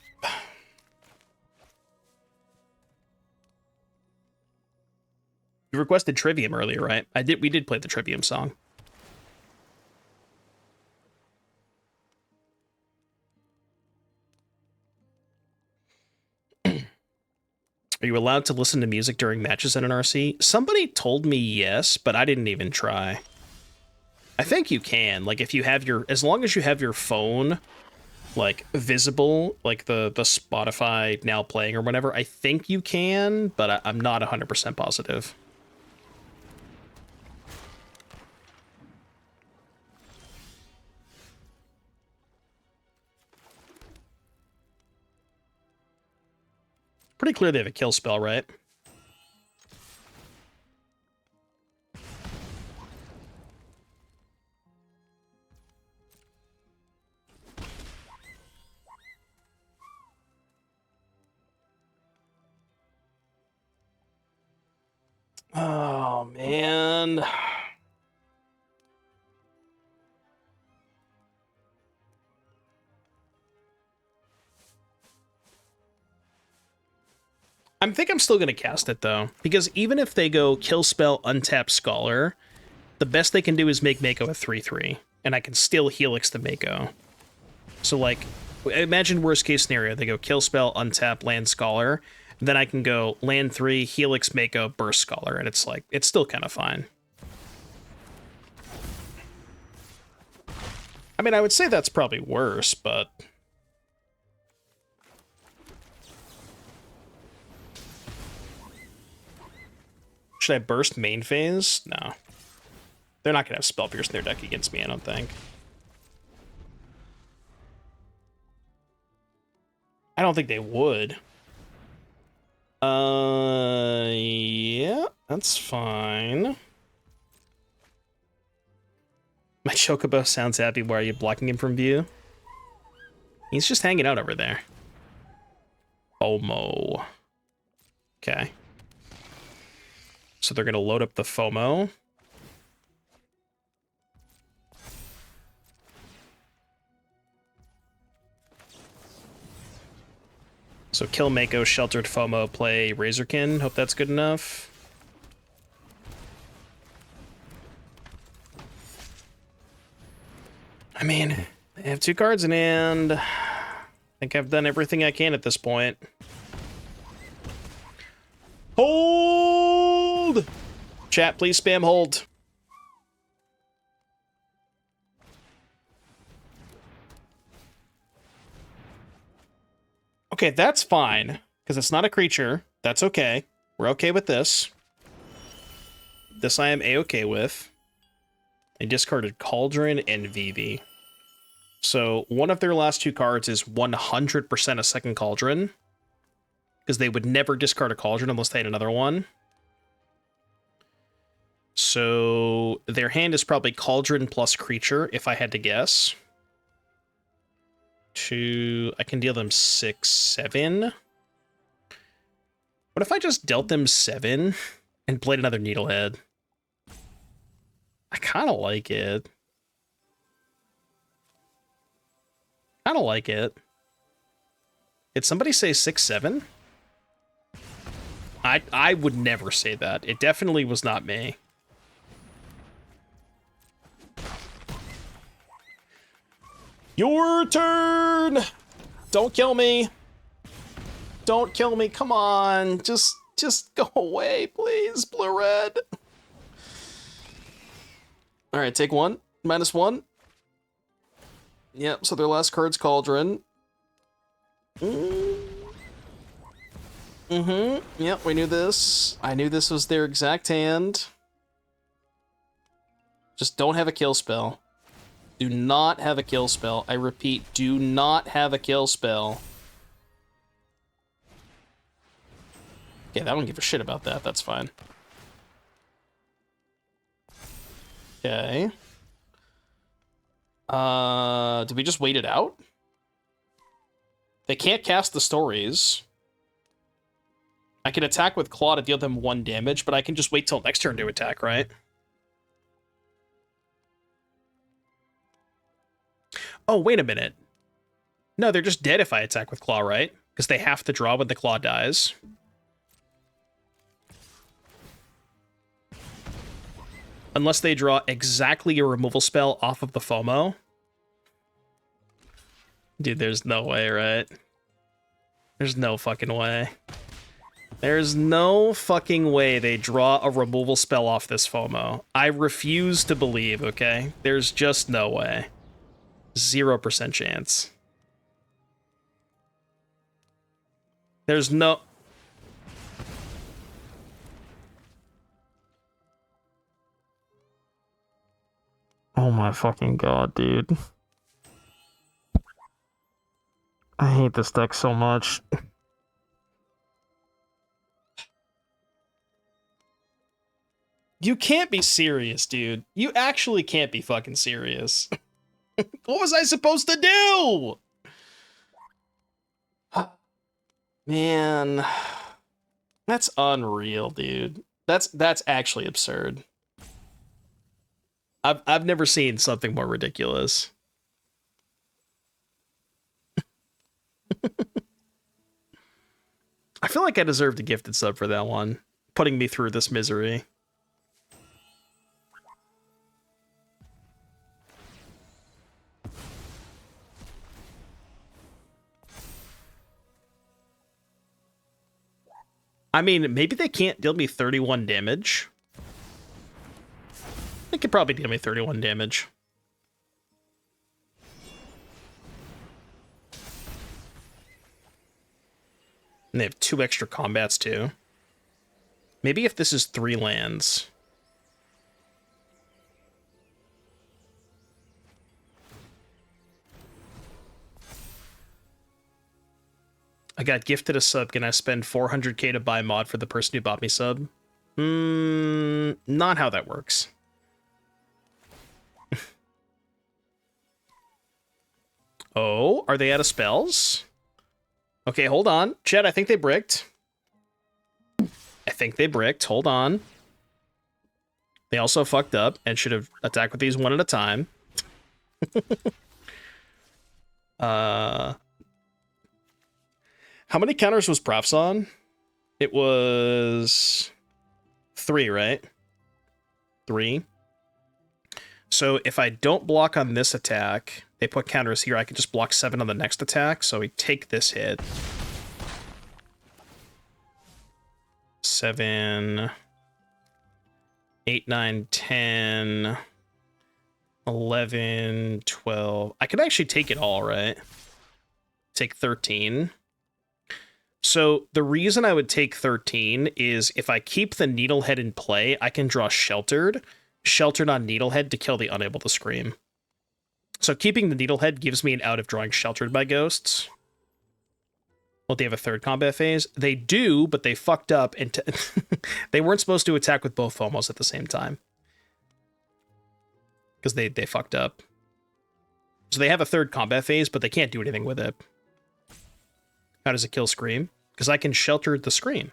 You requested Trivium earlier, right? We did play the Trivium song. Are you allowed to listen to music during matches in an RC? Somebody told me yes, but I didn't even try. I think you can. Like, if you have as long as you have your phone, like, visible, like the Spotify now playing or whatever, I think you can, but I'm not 100% positive. Pretty clear they have a kill spell, right? Oh, man. I think I'm still going to cast it, though, because even if they go kill spell, untap Scholar, the best they can do is make Mako a 3/3, and I can still Helix the Mako. So, like, imagine worst case scenario, they go kill spell, untap, land Scholar, then I can go land 3, Helix Mako, burst Scholar, and it's like, it's still kind of fine. I mean, I would say that's probably worse, but... Should I burst main phase? No. They're not going to have Spell Pierce in their deck against me, I don't think. I don't think they would. Yeah, that's fine. My Chocobo sounds happy. Why are you blocking him from view? He's just hanging out over there. FOMO. Okay. So they're going to load up the FOMO. So kill Mako, sheltered FOMO, play Razorkin. Hope that's good enough. I mean, I have 2 cards in hand. I think I've done everything I can at this point. Hold! Chat, please spam hold. Okay, that's fine, because it's not a creature. That's okay. We're okay with this. This I am A-okay with. I discarded Cauldron and Vivi. So one of their last 2 cards is 100% a second Cauldron, because they would never discard a Cauldron unless they had another one. So their hand is probably Cauldron plus creature, if I had to guess. I can deal them 6, 7. What if I just dealt them 7 and played another Needlehead? I kind of like it. Kind of like it. Did somebody say 6, 7? I would never say that. It definitely was not me. Your turn! Don't kill me. Don't kill me. Come on. Just go away, please. Blue-red. Alright, take 1. -1. Yep, so their last card's Cauldron. Yep, we knew this. I knew this was their exact hand. Just don't have a kill spell. Do not have a kill spell. I repeat, do not have a kill spell. Okay, I don't give a shit about that. That's fine. Okay. Did we just wait it out? They can't cast the stories. I can attack with Claw to deal them 1 damage, but I can just wait till next turn to attack, right? Oh, wait a minute. No, they're just dead if I attack with Claw, right? Because they have to draw when the Claw dies. Unless they draw exactly a removal spell off of the FOMO. Dude, there's no way, right? There's no fucking way. There's no fucking way they draw a removal spell off this FOMO. I refuse to believe, okay? There's just no way. 0% chance. There's no... Oh my fucking god, dude. I hate this deck so much. You can't be serious, dude. You actually can't be fucking serious. What was I supposed to do? Man, that's unreal, dude. That's actually absurd. I've never seen something more ridiculous. I feel like I deserved a gifted sub for that one, putting me through this misery. I mean, maybe they can't deal me 31 damage. They could probably deal me 31 damage. And they have 2 extra combats, too. Maybe if this is 3 lands. I got gifted a sub. Can I spend 400k to buy mod for the person who bought me sub? Not how that works. Oh, are they out of spells? Okay, hold on. Chet, I think they bricked. I think they bricked. Hold on. They also fucked up and should have attacked with these one at a time. How many counters was Props on? It was 3, right? 3. So if I don't block on this attack, they put counters here, I can just block 7 on the next attack, so we take this hit. 7, 8, 9, 10, 11, 12. I could actually take it all, right? Take 13. So the reason I would take 13 is if I keep the Needlehead in play, I can draw Sheltered on Needlehead to kill the Unable to Scream. So keeping the Needlehead gives me an out of drawing Sheltered by Ghosts. Well, they have a 3rd combat phase. They do, but they fucked up and they weren't supposed to attack with both FOMOs at the same time. Because they fucked up. So they have a 3rd combat phase, but they can't do anything with it. How does it kill Scream? Because I can Shelter the Scream.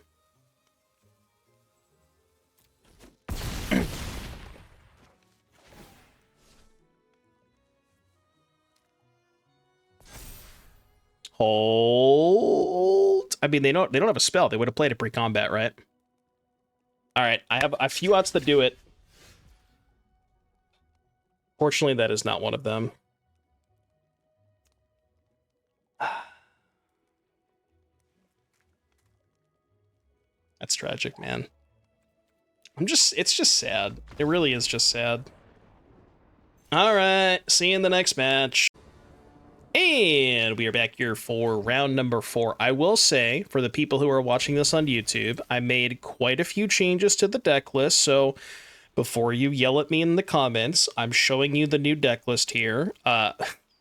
Hold. I mean, they don't have a spell. They would have played it pre-combat, right? All right, I have a few outs that do it. Fortunately, that is not one of them. That's tragic, man. It's just sad. It really is just sad. All right, see you in the next match. And we are back here for round number 4. I will say, for the people who are watching this on YouTube, I made quite a few changes to the deck list, so before you yell at me in the comments, I'm showing you the new deck list here.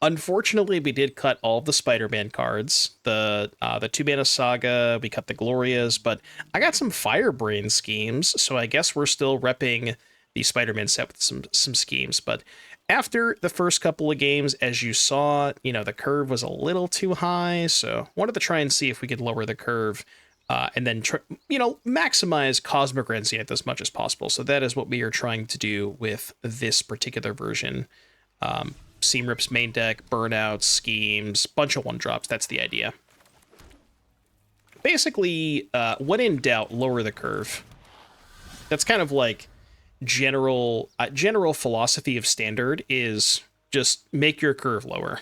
Unfortunately, we did cut all of the Spider-Man cards. The 2-mana Saga, we cut the Glorias, but I got some Firebrain schemes, so I guess we're still repping the Spider-Man set with some schemes. But after the first couple of games, as you saw, the curve was a little too high, so wanted to try and see if we could lower the curve and then, maximize Cosmic Renziant as much as possible. So that is what we are trying to do with this particular version. Seam Rip's main deck, Burnouts, Schemes, bunch of 1-drops. That's the idea. Basically, when in doubt, lower the curve. That's kind of like general philosophy of Standard is just make your curve lower.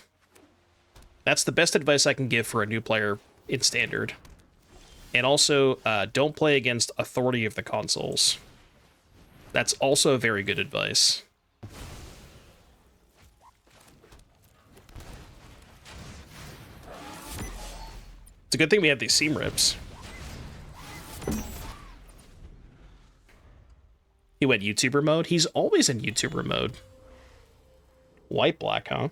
That's the best advice I can give for a new player in Standard. And also, don't play against authority of the consoles. That's also very good advice. It's a good thing we have these Seam Rips. He went YouTuber mode? He's always in YouTuber mode. White-black, huh?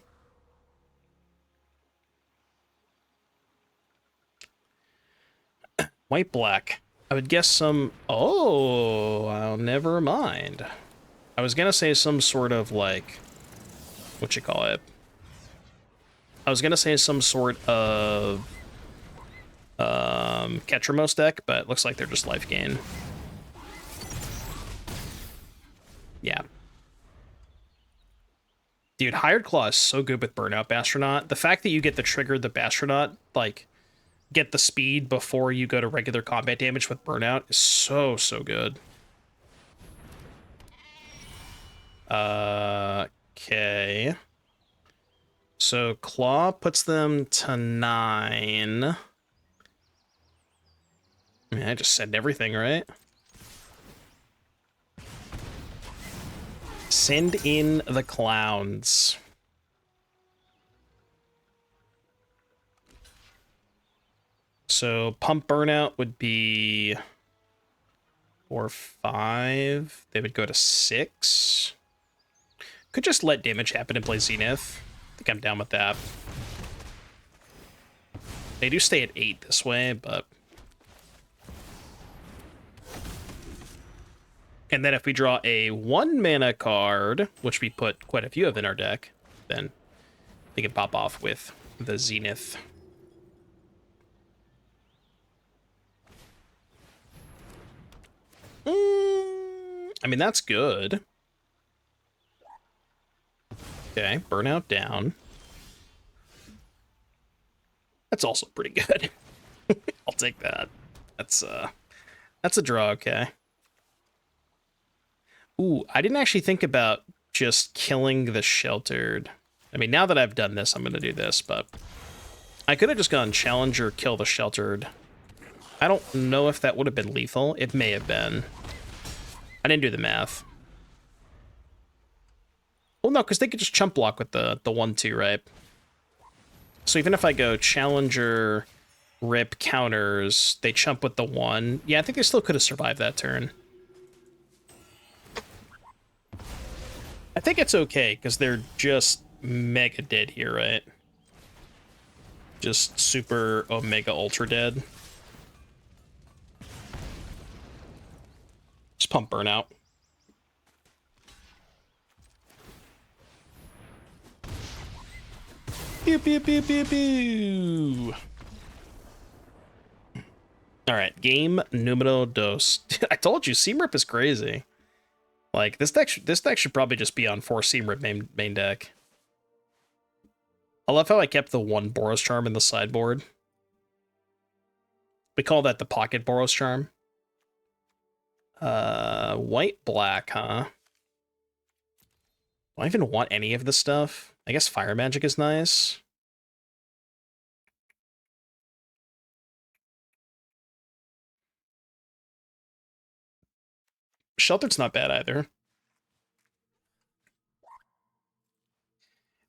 White-black. I would guess some... Oh, never mind. I was gonna say some sort of, like... What you call it? I was gonna say some sort of... Ketramos deck, but it looks like they're just Lifegain. Yeah. Dude, Hired Claw is so good with Burnout Bastronaut. The fact that you get to trigger the Bastronaut, like, get the speed before you go to regular combat damage with Burnout is so, so good. Okay. So Claw puts them to 9. I mean, I just said everything, right? Send in the clowns. So Pump Burnout would be 4, 5. They would go to 6. Could just let damage happen and play Zenith. I think I'm down with that. They do stay at 8 this way, but... And then if we draw a 1-mana card, which we put quite a few of in our deck, then they can pop off with the Zenith. I mean, that's good. Okay, Burnout down. That's also pretty good. I'll take that. That's a draw, okay. Ooh, I didn't actually think about just killing the Sheltered. I mean, now that I've done this, I'm going to do this, but I could have just gone Challenger, kill the Sheltered. I don't know if that would have been lethal. It may have been. I didn't do the math. Well, no, because they could just chump block with the 1-2, right? So even if I go Challenger, Rip, counters, they chump with the 1. Yeah, I think they still could have survived that turn. I think it's okay, because they're just mega dead here, right? Just super omega ultra dead. Just pump Burnout. Pew, pew, pew, pew, pew. All right, game numero dos. I told you, Seam Rip is crazy. Like, this deck should probably just be on 4 Seam Rip main deck. I love how I kept the 1 Boros Charm in the sideboard. We call that the Pocket Boros Charm. White-black, huh? Do I even want any of this stuff? I guess Fire Magic is nice. Sheltered's not bad either.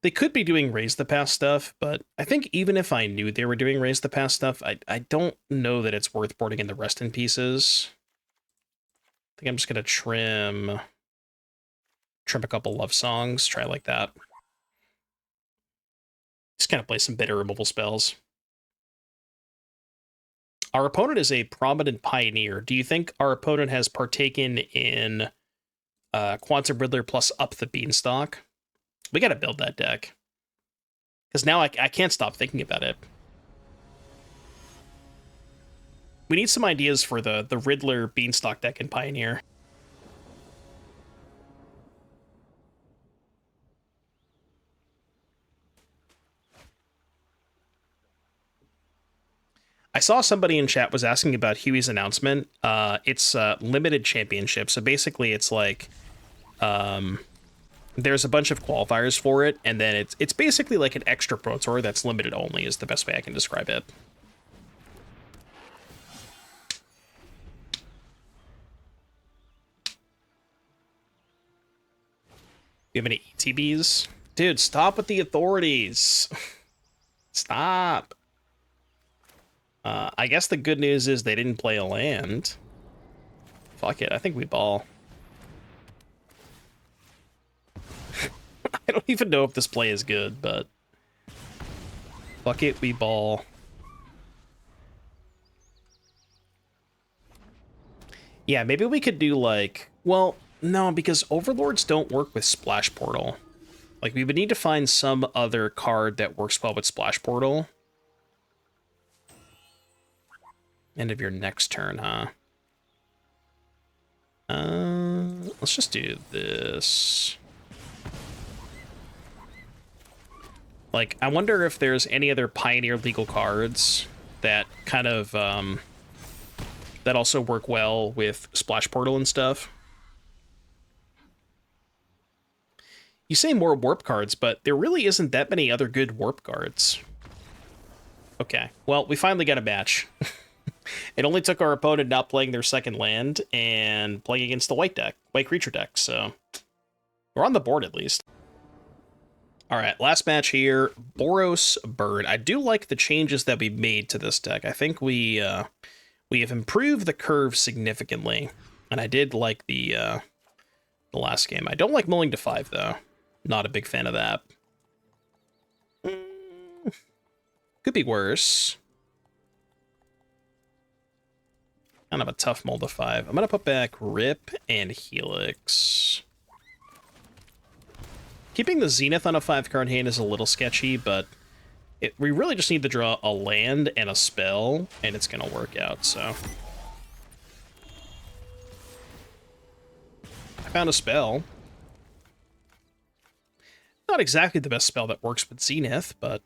They could be doing Raise the Past stuff, but I think even if I knew they were doing Raise the Past stuff, I don't know that it's worth boarding in the Rest in Pieces. I think I'm just going to trim a couple love songs, try like that. Just kind of play some bitter removal spells. Our opponent is a prominent pioneer. Do you think our opponent has partaken in Quantum Riddler plus Up the Beanstalk? We got to build that deck. Because now I can't stop thinking about it. We need some ideas for the Riddler Beanstalk deck in Pioneer. saw somebody in chat was asking about Huey's announcement. It's limited championship, so basically it's like there's a bunch of qualifiers for it, and then it's basically like an extra Pro Tour that's limited only is the best way I can describe it. You have any ETBs? Dude, stop with the authorities. Stop. I guess the good news is they didn't play a land. Fuck it, I think we ball. I don't even know if this play is good, but... Fuck it, we ball. Yeah, maybe we could do like... Well, no, because Overlords don't work with Splash Portal. Like, we would need to find some other card that works well with Splash Portal. End of your next turn, huh? Let's just do this. Like, I wonder if there's any other Pioneer legal cards that kind of, that also work well with Splash Portal and stuff. You say more warp cards, but there really isn't that many other good warp cards. Okay, well, we finally got a match. It only took our opponent not playing their second land and playing against the white creature deck, so we're on the board at least. All right, last match here, Boros Bird. I do like the changes that we made to this deck. I think we have improved the curve significantly, and I did like the last game. I don't like mulling to 5 though. Not a big fan of that. Could be worse. Kind of a tough mull to 5. I'm gonna put back Rip and Helix. Keeping the Zenith on a 5-card hand is a little sketchy, but we really just need to draw a land and a spell, and it's gonna work out, so. I found a spell. Not exactly the best spell that works with Zenith, but...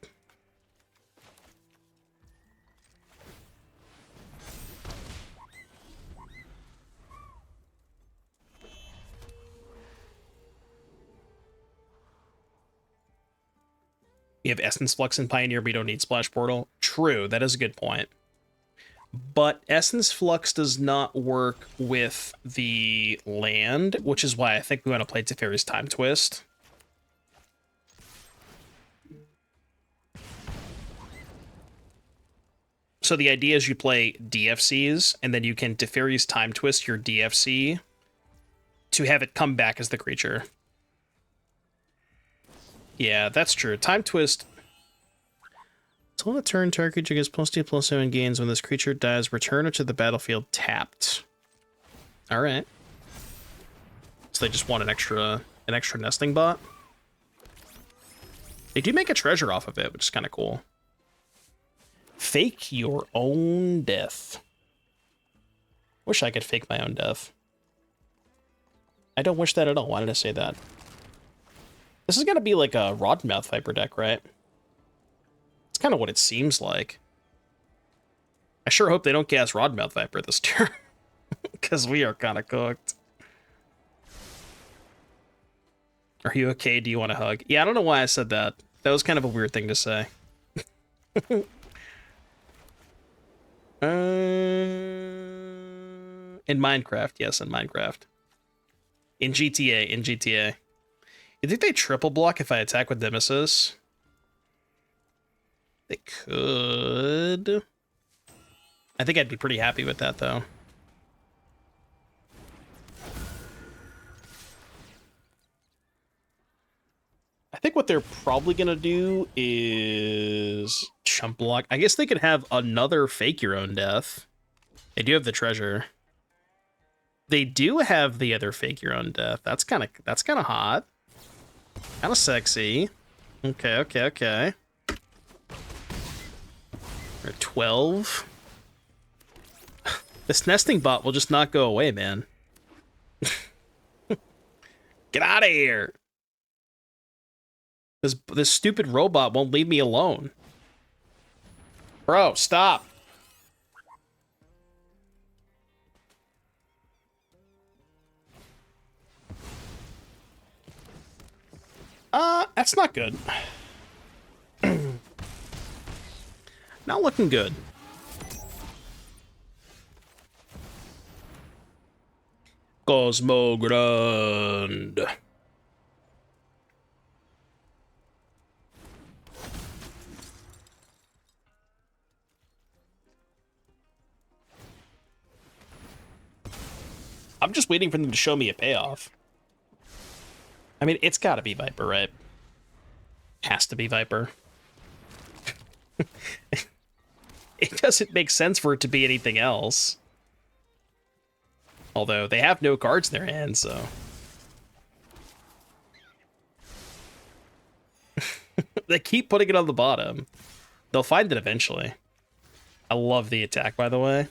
You have Essence Flux and Pioneer, but you don't need Splash Portal. True, that is a good point. But Essence Flux does not work with the land, which is why I think we want to play Teferi's Time Twist. So the idea is you play DFCs, and then you can Teferi's Time Twist your DFC to have it come back as the creature. Yeah, that's true. Time Twist. Until the turn, target creature gets +2/+7 gains. When this creature dies, return it to the battlefield tapped. All right. So they just want an extra nesting bot. They do make a treasure off of it, which is kind of cool. Fake your own death. Wish I could fake my own death. I don't wish that at all. Why did I say that? This is gonna be like a Rodmouth Viper deck, right? It's kind of what it seems like. I sure hope they don't cast Rodmouth Viper this turn, because we are kind of cooked. Are you okay? Do you want a hug? Yeah, I don't know why I said that. That was kind of a weird thing to say. In Minecraft, yes, in Minecraft. In GTA. You think they triple block if I attack with Nemesis? They could. I think I'd be pretty happy with that, though. I think what they're probably going to do is chump block. I guess they could have another Fake Your Own Death. They do have the treasure. They do have the other Fake Your Own Death. That's kind of hot. Kind of sexy. Okay. We're at 12. This nesting bot will just not go away, man. Get out of here. This stupid robot won't leave me alone. Bro, stop. That's not good. Not looking good. Cosmogrand. I'm just waiting for them to show me a payoff. I mean, it's gotta be Viper, right? Has to be Viper. It doesn't make sense for it to be anything else. Although, they have no cards in their hand, so... They keep putting it on the bottom. They'll find it eventually. I love the attack, by the way.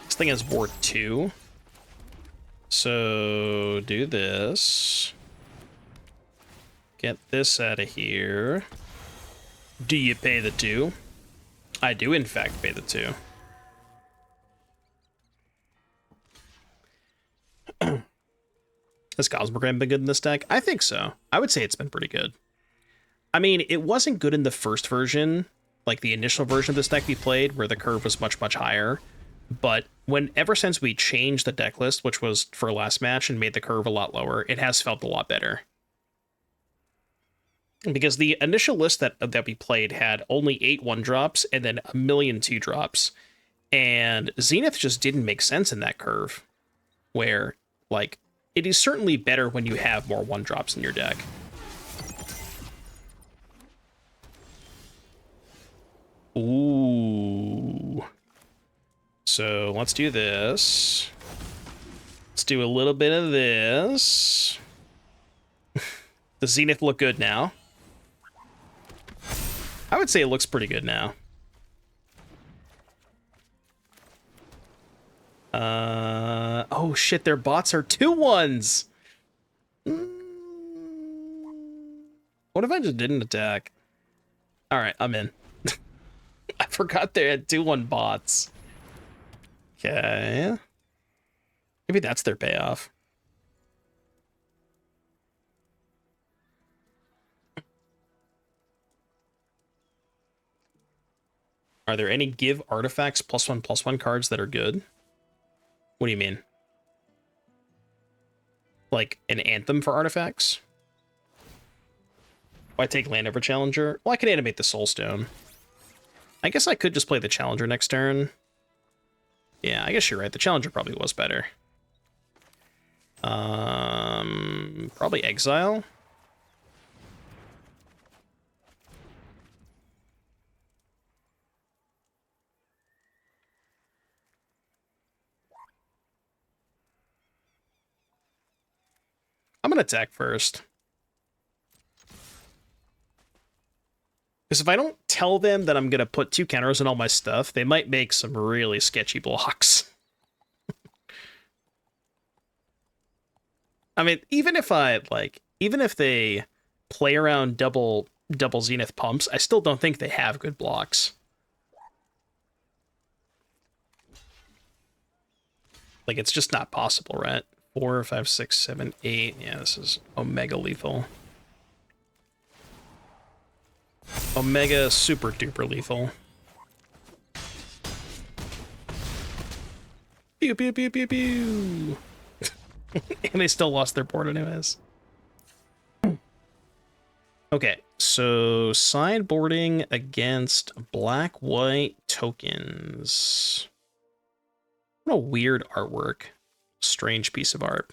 This thing has board 2. So, do this. Get this out of here. Do you pay the 2? I do, in fact, pay the 2. Has Cosmogram been good in this deck? I think so. I would say it's been pretty good. I mean, it wasn't good in the first version, like the initial version of this deck we played, where the curve was much, much higher. But ever since we changed the deck list, which was for last match, and made the curve a lot lower, it has felt a lot better. Because the initial list that we played had only 8 1-drops and then a million 2-drops. And Zenith just didn't make sense in that curve. Where, like, it is certainly better when you have more 1-drops in your deck. Ooh. So let's do this. Let's do a little bit of this. Does Zenith look good now? I would say it looks pretty good now. Oh shit, their bots are 2-1s. What if I just didn't attack? Alright, I'm in. I forgot they had 2-1 bots. Okay. Maybe that's their payoff. Are there any give artifacts +1/+1 cards that are good? What do you mean? Like an anthem for artifacts? Why take land over Challenger? Well, I could animate the Soulstone. I guess I could just play the Challenger next turn. Yeah, I guess you're right. The Challenger probably was better. Probably Exile. I'm gonna attack first. Because if I don't tell them that I'm gonna put 2 counters on all my stuff, they might make some really sketchy blocks. I mean, even if they play around double Zenith pumps, I still don't think they have good blocks. Like, it's just not possible, right? 4, 5, 6, 7, 8. Yeah, this is Omega lethal. Omega super duper lethal. Pew pew pew pew pew. And they still lost their board anyways. Okay, so sideboarding against black-white tokens. What a weird artwork. Strange piece of art.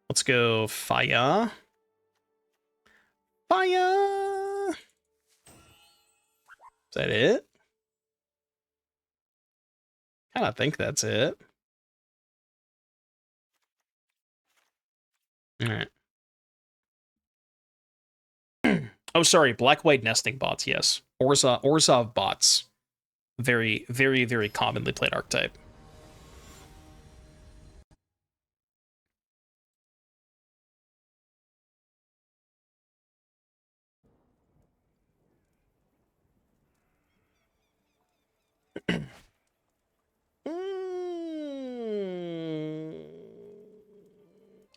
Let's go Fire. Fire! Is that it? I don't think that's it. Alright. Oh, sorry, black-white nesting bots, yes. Orzhov bots. Very, very, very commonly played archetype.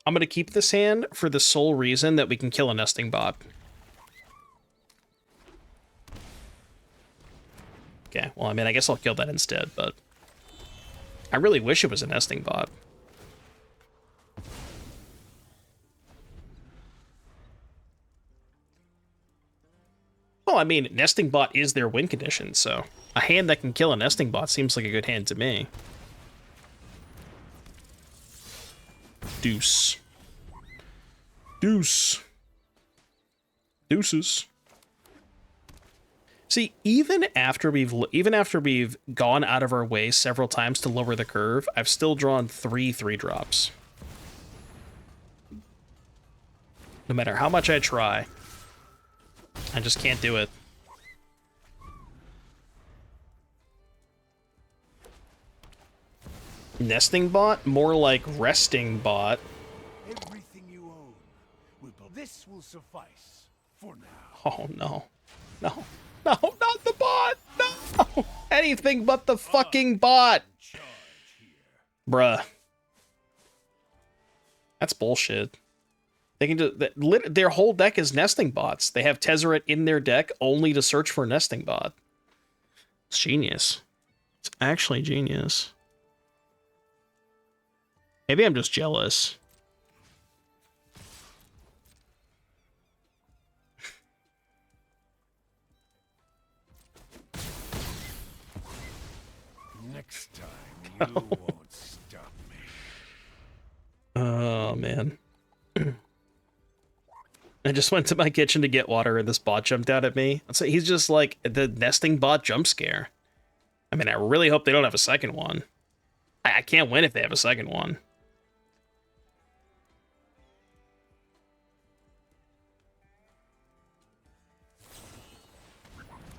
I'm going to keep this hand for the sole reason that we can kill a nesting bot. Okay, well, I mean, I guess I'll kill that instead, but I really wish it was a nesting bot. Well, I mean, nesting bot is their win condition, so a hand that can kill a nesting bot seems like a good hand to me. Deuce. Deuce. Deuces. See, even after we've gone out of our way several times to lower the curve, I've still drawn 3 3-drops. No matter how much I try, I just can't do it. Nesting bot? More like resting bot. Everything you own this will suffice for now. Oh no. No. No, not the bot! No! Anything but the fucking bot! Bruh. That's bullshit. They can do their whole deck is nesting bots. They have Tezzeret in their deck only to search for nesting bot. It's genius. It's actually genius. Maybe I'm just jealous. Next time, you won't stop me. Oh, man. I just went to my kitchen to get water and this bot jumped out at me. So he's just like the nesting bot jump scare. I mean, I really hope they don't have a second one. I can't win if they have a second one.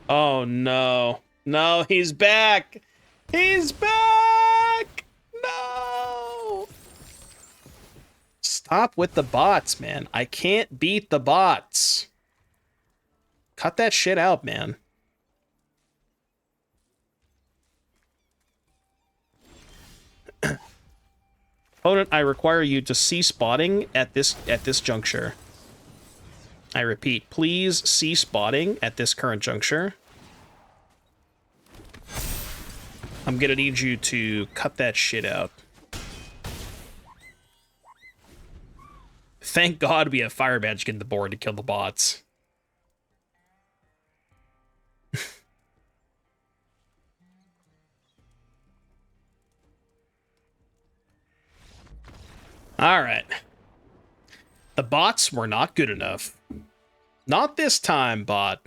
Oh, no. No, he's back! He's back! No! Stop with the bots, man. I can't beat the bots. Cut that shit out, man. Opponent, I require you to cease spotting at this juncture. I repeat, please cease spotting at this current juncture. I'm gonna need you to cut that shit out. Thank God we have Fire Magic in the board to kill the bots. Alright. The bots were not good enough. Not this time, bot.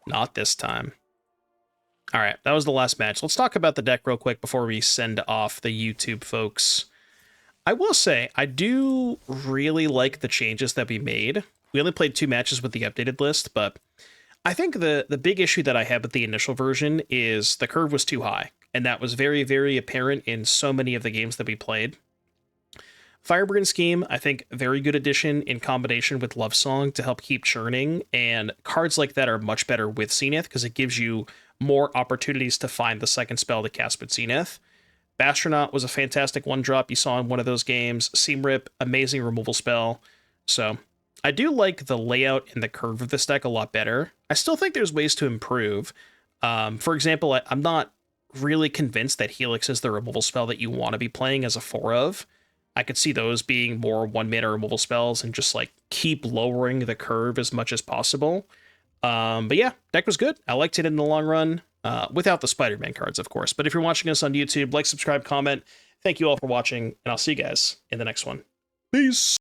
Not this time. Alright, that was the last match. Let's talk about the deck real quick before we send off the YouTube folks. I will say, I do really like the changes that we made. We only played 2 matches with the updated list, but I think the big issue that I had with the initial version is the curve was too high, and that was very, very apparent in so many of the games that we played. Fireburn Scheme, I think, very good addition in combination with Love Song to help keep churning, and cards like that are much better with Zenith because it gives you more opportunities to find the second spell to cast with Zenith. Bastronaut was a fantastic one-drop you saw in one of those games. Seam Rip, amazing removal spell. So I do like the layout and the curve of this deck a lot better. I still think there's ways to improve. For example, I'm not really convinced that Helix is the removal spell that you want to be playing as a 4 of. I could see those being more 1-mana removal spells and just like keep lowering the curve as much as possible. But yeah, deck was good. I liked it in the long run, without the Spider-Man cards, of course. But if you're watching us on YouTube, like, subscribe, comment. Thank you all for watching, and I'll see you guys in the next one. Peace!